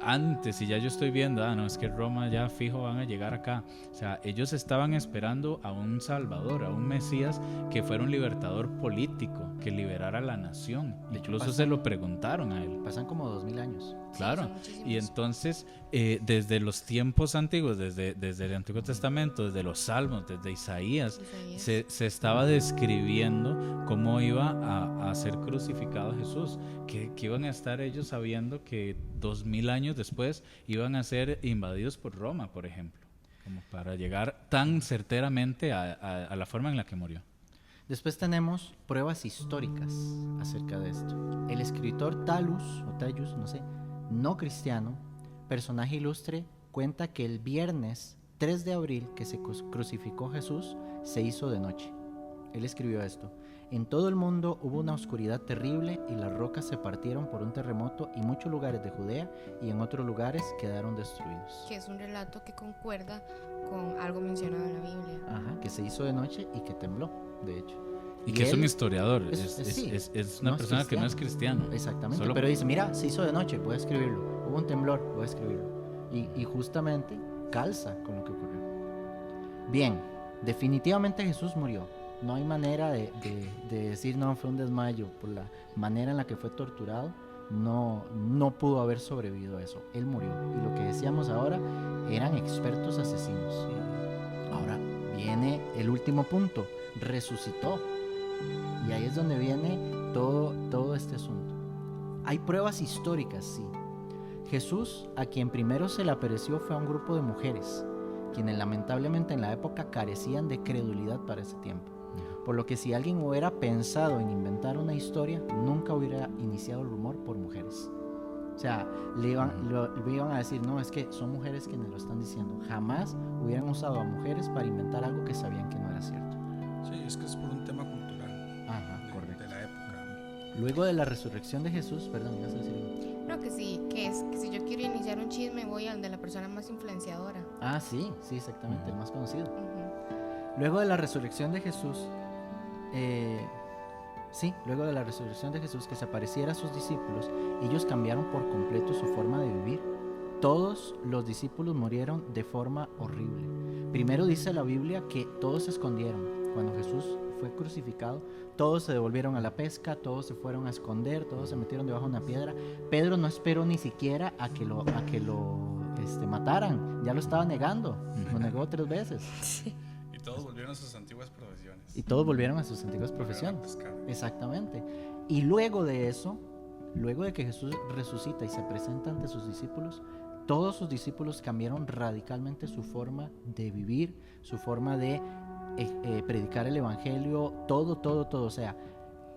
antes y ya yo estoy viendo, no, es que Roma ya fijo van a llegar acá. O sea, ellos estaban esperando a un Salvador, a un Mesías que fuera un libertador político, que liberara a la nación. De hecho, Incluso se lo preguntaron a él. Pasan como 2000 años. Claro, Sí, y entonces desde los tiempos antiguos, desde el Antiguo Testamento, desde los Salmos, desde Isaías, se estaba describiendo cómo iba a ser crucificado Jesús, que iban a estar ellos sabiendo que 2000 años después iban a ser invadidos por Roma, por ejemplo, como para llegar tan certeramente a la forma en la que murió. Después tenemos pruebas históricas acerca de esto. El escritor Talus, no sé, no cristiano, personaje ilustre, cuenta que el viernes 3 de abril que se crucificó Jesús, se hizo de noche. Él escribió esto: en todo el mundo hubo una oscuridad terrible y las rocas se partieron por un terremoto y muchos lugares de Judea y en otros lugares quedaron destruidos. Que es un relato que concuerda con algo mencionado en la Biblia. Ajá, que se hizo de noche y que tembló, de hecho. Y que es un él historiador, sí, es una persona que no es cristiano. Exactamente, Solo... pero dice, mira, se hizo de noche, voy a escribirlo. Hubo un temblor, voy a escribirlo. Y justamente calza con lo que ocurrió. Bien, definitivamente Jesús murió. No hay manera de decir, no, fue un desmayo. Por la manera en la que fue torturado, no pudo haber sobrevivido a eso. Él murió. Y lo que decíamos ahora, eran expertos asesinos. Ahora viene el último punto, resucitó. Y ahí es donde viene todo este asunto. Hay pruebas históricas, sí. Jesús, a quien primero se le apareció, fue a un grupo de mujeres, quienes lamentablemente en la época carecían de credulidad para ese tiempo. Por lo que si alguien hubiera pensado en inventar una historia, nunca hubiera iniciado el rumor por mujeres. O sea, le iban a decir, no, es que son mujeres quienes lo están diciendo. Jamás hubieran usado a mujeres para inventar algo que sabían que no era cierto. Sí, es que es por un tema cultural. Ajá, correcto. De la época. Luego de la resurrección de Jesús, perdón, ibas a decir algo. No, que sí, que si yo quiero iniciar un chisme, voy a donde la persona más influenciadora. Ah, sí, exactamente, el más conocido. Uh-huh. Luego de la resurrección de Jesús, luego de la resurrección de Jesús, que se apareciera a sus discípulos, ellos cambiaron por completo su forma de vivir. Todos los discípulos murieron de forma horrible. Primero dice la Biblia que todos se escondieron. Cuando Jesús fue crucificado, todos se devolvieron a la pesca, todos se fueron a esconder, todos se metieron debajo de una piedra. Pedro no esperó ni siquiera a que lo mataran, ya lo estaba negando, lo negó 3 veces. Sí. Y todos volvieron a sus antiguas profesiones. Y todos volvieron a sus antiguas profesiones. Exactamente. Y luego de eso, luego de que Jesús resucita y se presenta ante sus discípulos, todos sus discípulos cambiaron radicalmente su forma de vivir, su forma de predicar el evangelio, todo. O sea,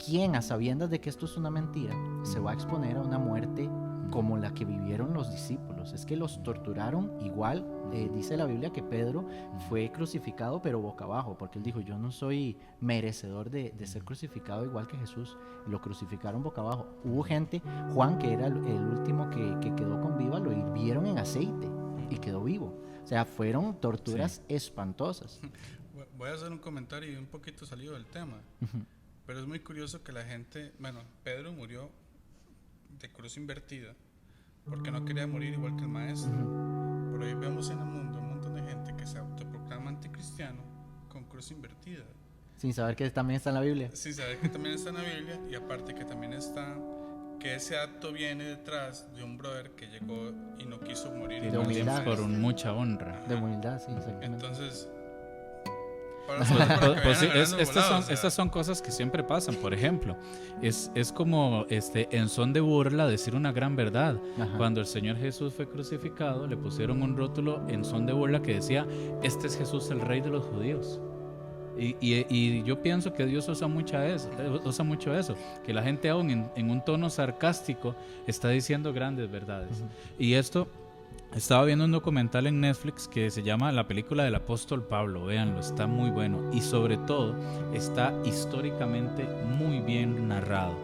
¿quién, a sabiendas de que esto es una mentira, se va a exponer a una muerte como la que vivieron los discípulos? Es que los torturaron igual. Dice la Biblia que Pedro fue crucificado pero boca abajo, porque él dijo, yo no soy merecedor de ser crucificado igual que Jesús. Lo crucificaron boca abajo. Hubo gente, Juan, que era el último que quedó con vida, lo hirvieron en aceite y quedó vivo. O sea, fueron torturas espantosas. Voy a hacer un comentario un poquito salido del tema, pero es muy curioso que la gente, Pedro murió de cruz invertida porque no quería morir igual que el maestro. Pero hoy vemos en el mundo un montón de gente que se autoproclama anticristiano con cruz invertida. Sin saber que también está en la Biblia. Sin saber que también está en la Biblia, y aparte que también está que ese acto viene detrás de un brother que llegó y no quiso morir. De humildad. Por mucha honra. De humildad, sí, exactamente. Entonces... Estas son cosas que siempre pasan. Por ejemplo, es como en son de burla decir una gran verdad. Ajá. Cuando el Señor Jesús fue crucificado, le pusieron un rótulo en son de burla que decía, este es Jesús, el Rey de los judíos. Y yo pienso que Dios usa mucho eso, que la gente aún en un tono sarcástico está diciendo grandes verdades. Y esto... Estaba viendo un documental en Netflix que se llama La película del apóstol Pablo, véanlo, está muy bueno y sobre todo está históricamente muy bien narrado.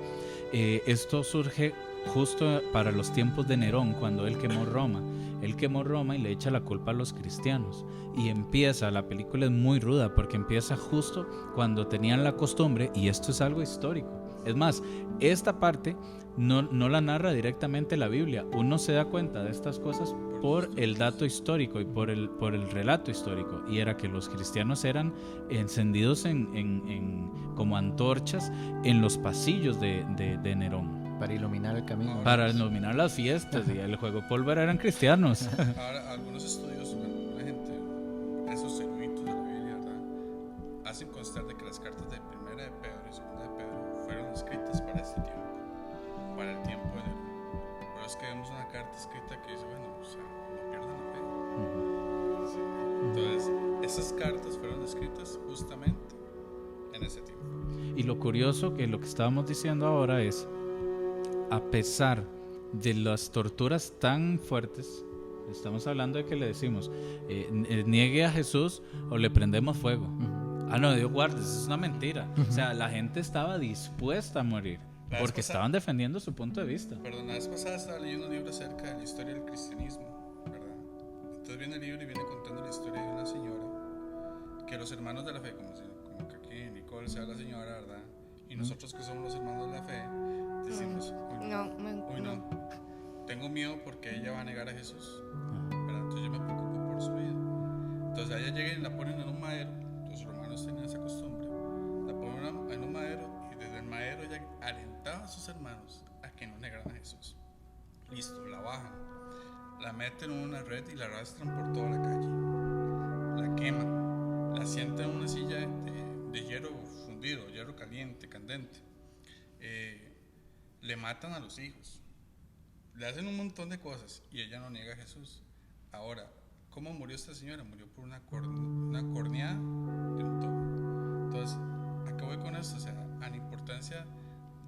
Esto surge justo para los tiempos de Nerón, cuando él quemó Roma. él quemó Roma y le echa la culpa a los cristianos. Y empieza, la película es muy ruda porque empieza justo cuando tenían la costumbre, y esto es algo histórico. Es más, esta parte no la narra directamente la Biblia. Uno se da cuenta de estas cosas por el dato histórico y por el relato histórico. Y era que los cristianos eran encendidos como antorchas en los pasillos de Nerón. Para iluminar el camino. Para iluminar las fiestas. Y el juego de pólvora eran cristianos. Ahora, algunos estudios, bueno, la gente, esos eruditos de la Biblia, ¿verdad?, hacen constar de que las cartas de Primera de Pedro y Segunda de Pedro fueron escritas para este tiempo, para el tiempo de Nerón. Pero es que vemos una carta escrita que dice, bueno, o sea, no pierdan la fe. Sí. Entonces, esas cartas fueron escritas justamente en ese tiempo. Y lo curioso que lo que estábamos diciendo ahora es, a pesar de las torturas tan fuertes, estamos hablando de que le decimos, niegue a Jesús o le prendemos fuego. Ah, no, Dios guarde, eso es una mentira. O sea, la gente estaba dispuesta a morir porque estaban defendiendo su punto de vista. Perdón, la vez pasada estaba leyendo un libro acerca de la historia del cristianismo, ¿verdad? Entonces viene el libro y viene contando la historia de una señora que los hermanos de la fe, como que aquí Nicole sea la señora, ¿verdad? Y nosotros que somos los hermanos de la fe, decimos, no, tengo miedo porque ella va a negar a Jesús, ¿verdad? Entonces yo me preocupo por su vida. Entonces a ella llegan y la ponen en un madero. Los romanos tenían esa costumbre, la ponen en un madero, y desde el madero ella alentaba a sus hermanos a que no negaran a Jesús. Listo, la bajan, la meten en una red y la arrastran por toda la calle, la queman, la sientan en una silla de hierro fundido, hierro caliente, candente, le matan a los hijos, le hacen un montón de cosas y ella no niega a Jesús. Ahora, ¿cómo murió esta señora? Murió por una corneada de un toro. Entonces, ¿a qué voy con esto? O sea, a la importancia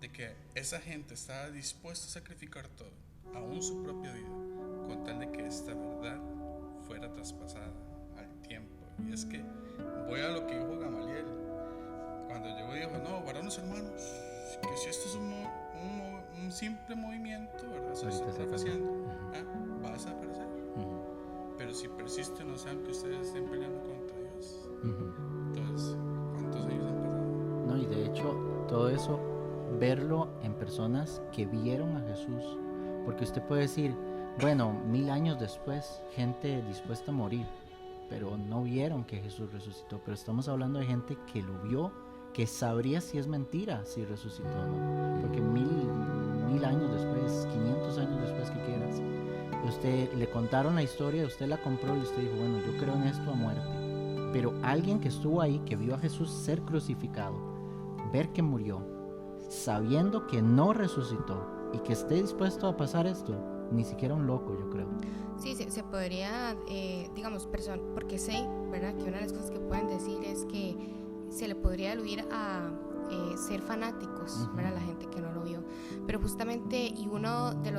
de que esa gente estaba dispuesta a sacrificar todo, aún su propia vida, con tal de que esta verdad fuera traspasada al tiempo. Y es que voy a lo que dijo Gamaliel cuando llegó y dijo, no, varones hermanos, que si esto es un simple movimiento, ¿verdad? Se está profeciando, va a desaparecer. Pero si persisten, no saben que ustedes estén peleando contra Dios. Entonces, ¿cuántos años han pasado? No, y de hecho, todo eso, verlo en personas que vieron a Jesús. Porque usted puede decir, bueno, 1000 años después, gente dispuesta a morir, pero no vieron que Jesús resucitó. Pero estamos hablando de gente que lo vio, que sabría si es mentira, si resucitó o no. Porque 1000 años después, 500 años después, que quieras, usted le contaron la historia, usted la compró y usted dijo, bueno, yo creo en esto a muerte. Pero alguien que estuvo ahí, que vio a Jesús ser crucificado, ver que murió, sabiendo que no resucitó y que esté dispuesto a pasar esto, ni siquiera un loco, yo creo. Sí, se podría, digamos, porque sé, ¿verdad?, que una de las cosas que pueden decir es que se le podría aludir a ser fanáticos, ¿verdad?, la gente que no lo vio. Pero justamente, y uno de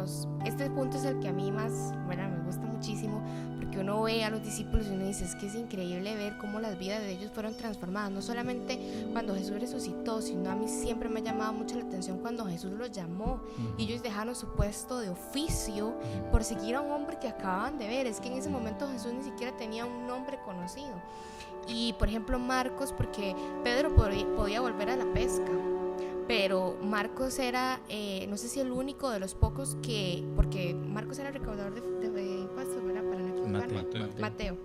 este punto es el que a mí más, ¿verdad?, me gusta muchísimo, porque uno ve a los discípulos y uno dice, es que es increíble ver cómo las vidas de ellos fueron transformadas, no solamente cuando Jesús resucitó, sino a mí siempre me ha llamado mucho la atención cuando Jesús los llamó y ellos dejaron su puesto de oficio por seguir a un hombre que acababan de ver. Es que en ese momento Jesús ni siquiera tenía un nombre conocido. Y por ejemplo Marcos, porque Pedro podía volver a la pesca, pero Marcos era, no sé si el único de los pocos porque Marcos era recaudador de impuestos, ¿verdad?, para no equivocarme.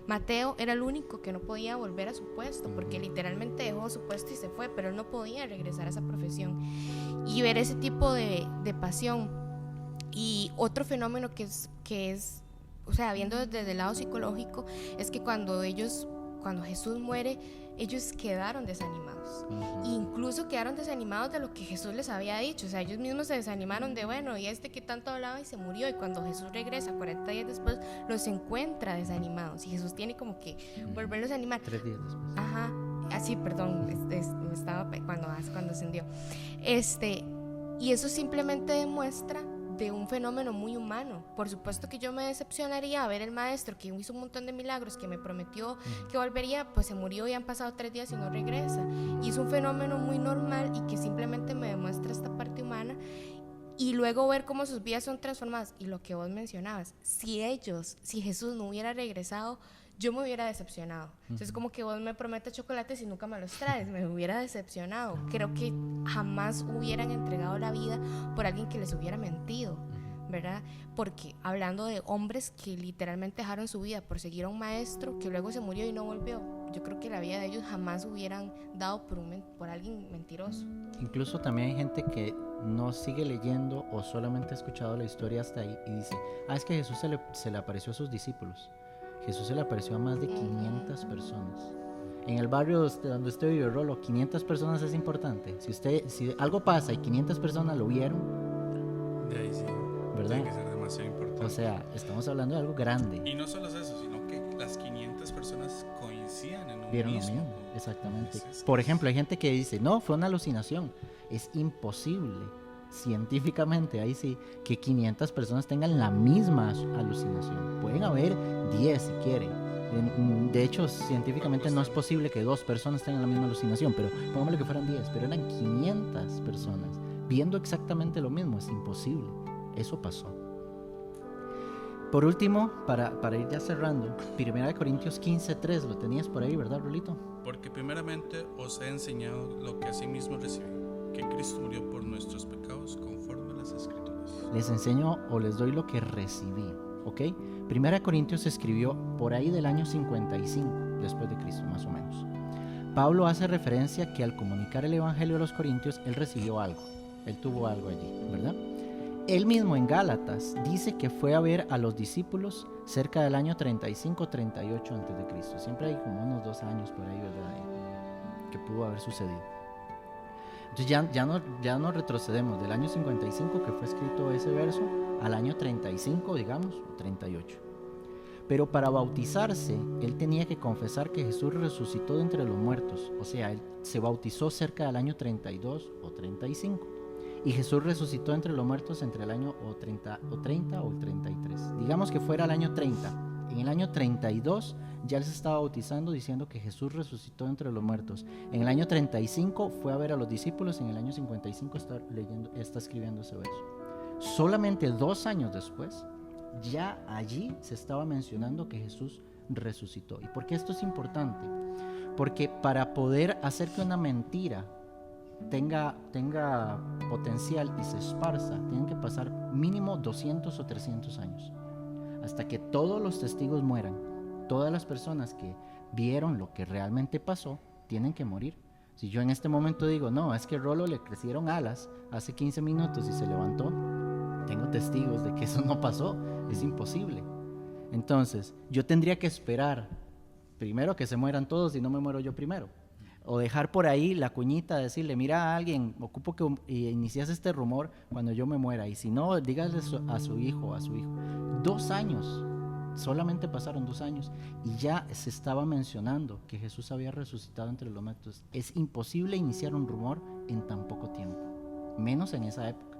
Mateo era el único que no podía volver a su puesto, porque literalmente dejó su puesto y se fue, pero él no podía regresar a esa profesión. Y ver ese tipo de pasión. Y otro fenómeno que es, o sea, viendo desde el lado psicológico, es que cuando Jesús muere, ellos quedaron desanimados. Incluso quedaron desanimados de lo que Jesús les había dicho. O sea, ellos mismos se desanimaron de, bueno, y que tanto hablaba y se murió. Y cuando Jesús regresa 40 días después, los encuentra desanimados. Y Jesús tiene como que volverlos a animar. 3 días después. Así, perdón, estaba cuando ascendió. Y eso simplemente demuestra de un fenómeno muy humano. Por supuesto que yo me decepcionaría a ver el maestro que hizo un montón de milagros, que me prometió que volvería, pues se murió y han pasado 3 días y no regresa. Y es un fenómeno muy normal y que simplemente me demuestra esta parte humana. Y luego ver cómo sus vidas son transformadas. Y lo que vos mencionabas, si Jesús no hubiera regresado, yo me hubiera decepcionado. Entonces, como que vos me prometes chocolates y nunca me los traes, me hubiera decepcionado. Creo que jamás hubieran entregado la vida por alguien que les hubiera mentido, ¿verdad? Porque hablando de hombres que literalmente dejaron su vida por seguir a un maestro que luego se murió y no volvió, yo creo que la vida de ellos jamás hubieran dado por alguien mentiroso. Incluso también hay gente que no sigue leyendo o solamente ha escuchado la historia hasta ahí y dice, es que Jesús se le apareció a sus discípulos. Jesús se le apareció a más de 500 personas. En el barrio donde usted vive, Rolo, 500 personas es importante. Si algo pasa y 500 personas lo vieron, de ahí sí, ¿verdad? Tiene que ser demasiado importante. O sea, estamos hablando de algo grande. Y no solo es eso, sino que las 500 personas coinciden en un Vieron lo mismo, exactamente. Por ejemplo, hay gente que dice, no, fue una alucinación. Es imposible, científicamente, ahí sí, que 500 personas tengan la misma alucinación. Pueden haber 10 si quieren. De hecho, científicamente no es posible que 2 personas tengan la misma alucinación, pero pongámosle que fueran 10, pero eran 500 personas viendo exactamente lo mismo. Es imposible. Eso pasó. Por último, para ir ya cerrando, 1 Corintios 15:3, lo tenías por ahí, ¿verdad, Rolito? Porque primeramente os he enseñado lo que asimismo recibí, que Cristo murió por nuestros pecados conforme a las Escrituras. Les enseño o les doy lo que recibí, ¿ok? 1 Corintios se escribió por ahí del año 55 después de Cristo, más o menos. Pablo hace referencia que al comunicar el evangelio a los corintios, él recibió algo, él tuvo algo allí, ¿verdad? Él mismo en Gálatas dice que fue a ver a los discípulos cerca del año 35-38 antes de Cristo. Siempre hay como unos 2 años por ahí, ¿verdad? Que pudo haber sucedido. Entonces ya no retrocedemos del año 55 que fue escrito ese verso al año 35, digamos, o 38. Pero para bautizarse, él tenía que confesar que Jesús resucitó de entre los muertos. O sea, él se bautizó cerca del año 32 o 35. Y Jesús resucitó entre los muertos entre el año o 30 o el 33. Digamos que fuera el año 30. En el año 32 ya él se estaba bautizando diciendo que Jesús resucitó entre los muertos. En el año 35 fue a ver a los discípulos. En el año 55 está escribiendo ese verso. Solamente 2 años después, ya allí se estaba mencionando que Jesús resucitó. ¿Y por qué esto es importante? Porque para poder hacer que una mentira tenga potencial y se esparza, tienen que pasar mínimo 200 o 300 años hasta que todos los testigos mueran. Todas las personas que vieron lo que realmente pasó tienen que morir. Si yo en este momento digo, no, es que Rolo le crecieron alas hace 15 minutos y se levantó, tengo testigos de que eso no pasó. Es imposible. Entonces yo tendría que esperar primero que se mueran todos y no me muero yo primero. O dejar por ahí la cuñita, decirle, mira a alguien, ocupo que inicias este rumor cuando yo me muera. Y si no, dígale a su hijo, 2 años, solamente pasaron 2 años y ya se estaba mencionando que Jesús había resucitado entre los muertos. Es imposible iniciar un rumor en tan poco tiempo, menos en esa época.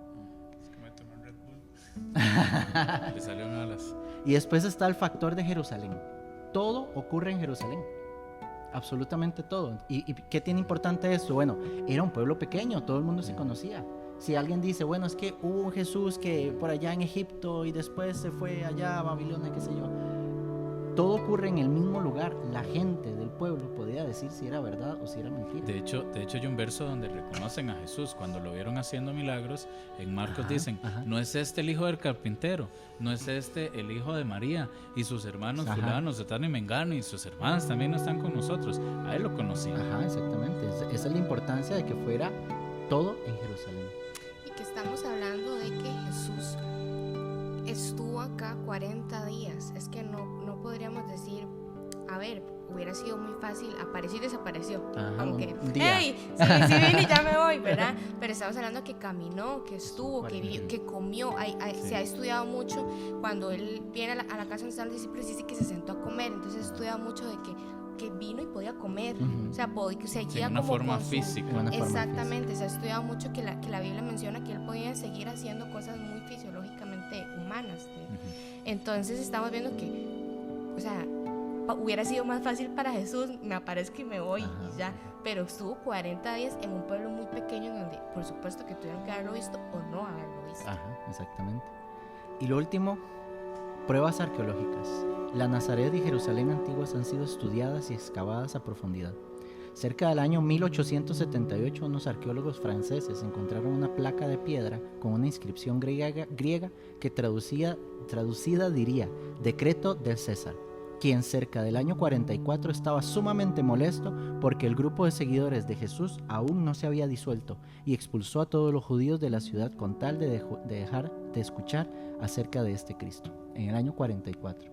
Es que me tomé un Red Bull. Le salieron alas. Y después está el factor de Jerusalén. Todo ocurre en Jerusalén. Absolutamente todo. ¿Y qué tiene importante esto? Bueno, era un pueblo pequeño, todo el mundo se conocía. Si alguien dice, bueno, es que hubo un Jesús que por allá en Egipto y después se fue allá a Babilonia, qué sé yo. Todo ocurre en el mismo lugar. La gente del pueblo podía decir si era verdad o si era mentira. De hecho hay un verso donde reconocen a Jesús cuando lo vieron haciendo milagros. En Marcos dicen, no es este el hijo del carpintero, no es este el hijo de María y sus hermanos fulano, Setano y Mengano y sus hermanas también no están con nosotros. A él lo conocían. Ajá, exactamente. Esa es la importancia de que fuera todo en Jerusalén. Y que estamos hablando de que Jesús estuvo acá 40 días. Es que no podríamos decir, a ver, hubiera sido muy fácil, apareció y desapareció. Aunque, ¡hey! Sí vine y ya me voy, ¿verdad? Pero estamos hablando que caminó, que estuvo, que comió. Se ha estudiado mucho. Cuando él viene a la casa donde están los discípulos, dice que se sentó a comer. Entonces se estudia mucho de que vino y podía comer. O sea, seguía una como forma física. Exactamente, se ha estudiado mucho que la Biblia menciona que él podía seguir haciendo cosas muy fisiológicamente humanas. Entonces estamos viendo que, o sea, hubiera sido más fácil para Jesús, me aparezco y me voy Ajá. y ya. Pero estuvo 40 días en un pueblo muy pequeño donde, por supuesto, que tuvieron que haberlo visto o no haberlo visto. Ajá, exactamente. Y lo último, pruebas arqueológicas. La Nazaret y Jerusalén antiguas han sido estudiadas y excavadas a profundidad. Cerca del año 1878, unos arqueólogos franceses encontraron una placa de piedra con una inscripción griega que traducida diría Decreto del César, quien cerca del año 44 estaba sumamente molesto porque el grupo de seguidores de Jesús aún no se había disuelto y expulsó a todos los judíos de la ciudad con tal de dejar de escuchar acerca de este Cristo, en el año 44.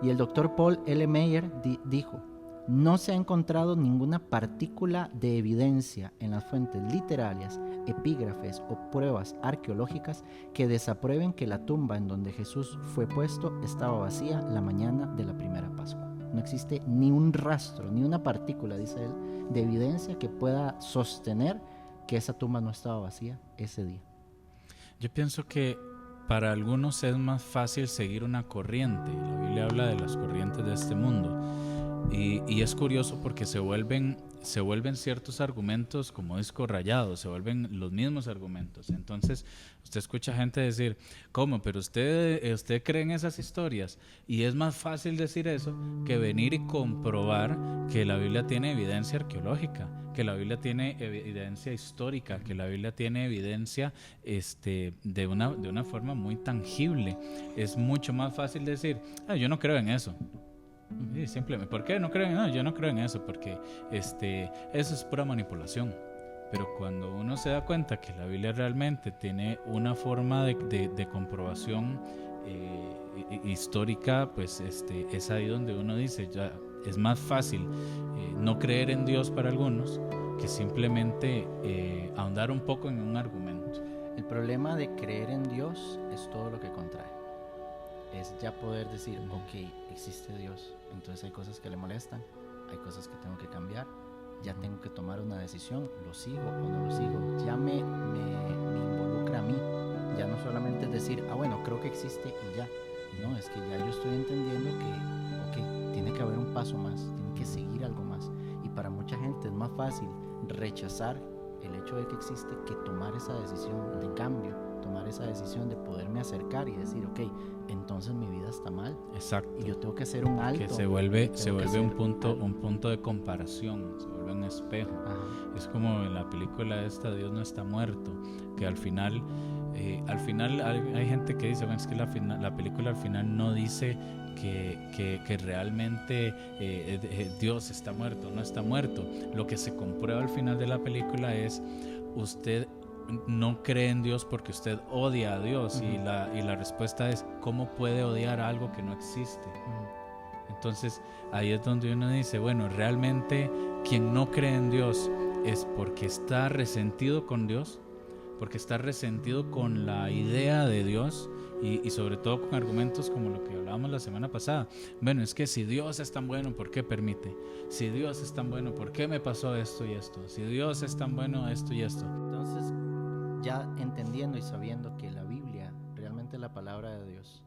Y el doctor Paul L. Meyer dijo: no se ha encontrado ninguna partícula de evidencia en las fuentes literarias, epígrafes o pruebas arqueológicas que desaprueben que la tumba en donde Jesús fue puesto estaba vacía la mañana de la primera Pascua. No existe ni un rastro, ni una partícula, dice él, de evidencia que pueda sostener que esa tumba no estaba vacía ese día. Yo pienso que para algunos es más fácil seguir una corriente. La Biblia habla de las corrientes de este mundo. Y es curioso porque se vuelven ciertos argumentos como disco rayado, se vuelven los mismos argumentos. Entonces usted escucha gente decir, ¿cómo? Pero usted cree en esas historias. Y es más fácil decir eso que venir y comprobar que la Biblia tiene evidencia arqueológica, que la Biblia tiene evidencia histórica, que la Biblia tiene evidencia de una forma muy tangible. Es mucho más fácil decir, yo no creo en eso. Sí, simplemente, ¿por qué no creen? No, yo no creo en eso porque eso es pura manipulación. Pero cuando uno se da cuenta que la Biblia realmente tiene una forma de comprobación histórica, pues es ahí donde uno dice, ya es más fácil no creer en Dios para algunos que simplemente ahondar un poco en un argumento. El problema de creer en Dios es todo lo que contrae. Es ya poder decir, ok, existe Dios, entonces hay cosas que le molestan, hay cosas que tengo que cambiar, ya tengo que tomar una decisión, lo sigo o no lo sigo, ya me involucra a mí, ya no solamente es decir, bueno, creo que existe y ya, no, es que ya yo estoy entendiendo que, ok, tiene que haber un paso más, tiene que seguir algo más, y para mucha gente es más fácil rechazar el hecho de que existe que tomar esa decisión de cambio, tomar esa decisión de poderme acercar y decir, ok, entonces mi vida está mal. Exacto. Y yo tengo que hacer un alto. Que se vuelve un punto de comparación, se vuelve un espejo. Ajá. Es como en la película esta, Dios no está muerto, que al final hay gente que dice, bueno, es que la película al final no dice que realmente Dios está muerto, no está muerto. Lo que se comprueba al final de la película es, usted no cree en Dios porque usted odia a Dios. Y la respuesta es, ¿cómo puede odiar algo que no existe? Entonces ahí es donde uno dice, bueno, realmente quien no cree en Dios es porque está resentido con Dios, porque está resentido con la idea de Dios y sobre todo con argumentos como lo que hablábamos la semana pasada. Bueno, es que si Dios es tan bueno, ¿por qué permite? Si Dios es tan bueno, ¿por qué me pasó esto y esto? Si Dios es tan bueno, esto y esto. Entonces, ya entendiendo y sabiendo que la Biblia realmente es la palabra de Dios,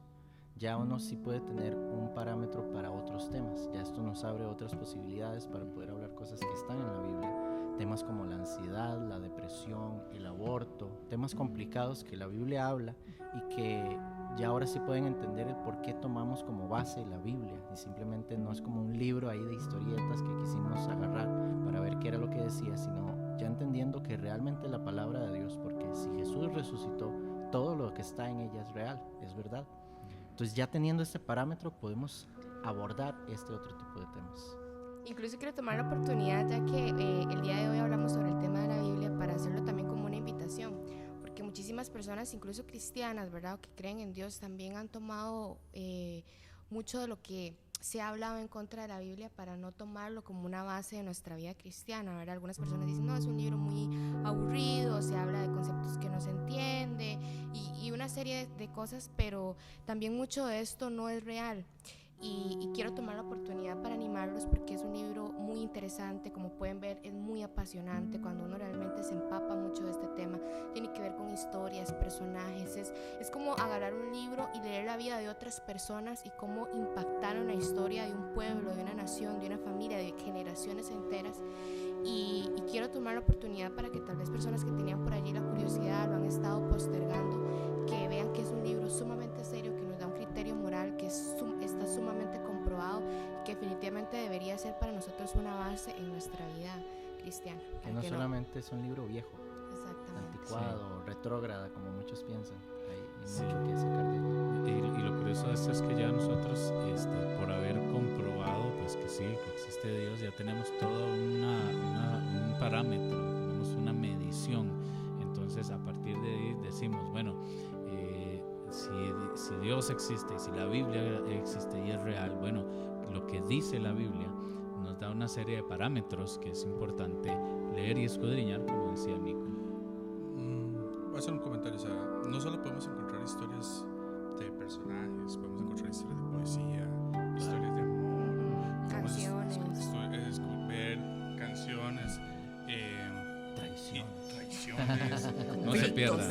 ya uno sí puede tener un parámetro para otros temas. Ya esto nos abre otras posibilidades para poder hablar cosas que están en la Biblia. Temas como la ansiedad, la depresión, el aborto, temas complicados que la Biblia habla y que ya ahora sí pueden entender el por qué tomamos como base la Biblia. Y simplemente no es como un libro ahí de historietas que quisimos agarrar para ver qué era lo que decía, sino ya entendiendo que realmente la palabra de Dios, porque si Jesús resucitó, todo lo que está en ella es real, es verdad. Entonces ya teniendo este parámetro podemos abordar este otro tipo de temas. Incluso quiero tomar la oportunidad, ya que el día de hoy hablamos sobre el tema de la Biblia, para hacerlo también como una invitación, porque muchísimas personas, incluso cristianas, ¿verdad?, que creen en Dios, también han tomado mucho de lo que se ha hablado en contra de la Biblia para no tomarlo como una base de nuestra vida cristiana, ¿verdad? Algunas personas dicen, no, es un libro muy aburrido, se habla de conceptos que no se entiende y una serie de cosas, pero también mucho de esto no es real. Y quiero tomar la oportunidad para animarlos porque es un libro muy interesante, como pueden ver es muy apasionante cuando uno realmente se empapa mucho de este tema. Tiene que ver con historias, personajes, es como como agarrar un libro y leer la vida de otras personas y cómo impactaron la historia de un pueblo, de una nación, de una familia, de generaciones enteras. Y quiero tomar la oportunidad para que tal vez personas que tenían por allí la curiosidad, lo han estado postergando, que vean que es un libro sumamente serio, que nos da un criterio moral, que está sumamente comprobado, que definitivamente debería ser para nosotros una base en nuestra vida cristiana. Que no solamente es un libro viejo, anticuado, retrógrada, como muchos piensan. Hay mucho que sacar de ahí. Y lo curioso de esto es que ya nosotros, por haber comprobado pues que sí, que existe Dios, ya tenemos todo un parámetro, tenemos una medición. Entonces a partir de ahí decimos, bueno, si Dios existe y si la Biblia existe y es real, bueno, lo que dice la Biblia nos da una serie de parámetros que es importante leer y escudriñar, como decía Mico. Voy a hacer un comentario, o sea, no solo podemos encontrar historias de personajes, podemos encontrar historias de poesía, historias de amor, canciones, ver canciones, traiciones. No se pierda.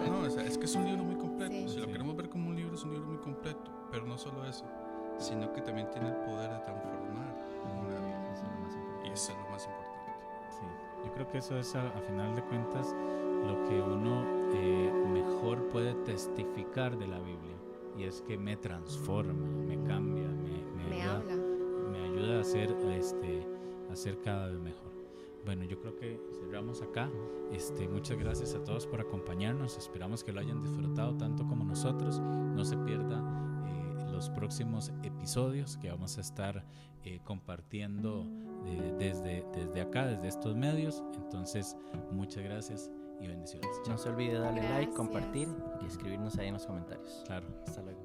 No, o sea, es que es un libro muy completo. Sí. Si lo queremos ver como un libro, es un libro muy completo, pero no solo eso, sino que también tiene el poder de transformar una vida. Eso es lo más importante. Y eso es lo más importante. Sí, yo creo que eso es a final de cuentas lo que uno mejor puede testificar de la Biblia, y es que me transforma, me cambia, me ayuda a ser cada vez mejor. Bueno, yo creo que cerramos acá. Muchas gracias a todos por acompañarnos. Esperamos que lo hayan disfrutado tanto como nosotros. No se pierda los próximos episodios que vamos a estar compartiendo desde acá, desde estos medios. Entonces, muchas gracias y bendiciones. No se olvide darle like, Gracias. compartir y escribirnos ahí en los comentarios. Claro. Hasta luego.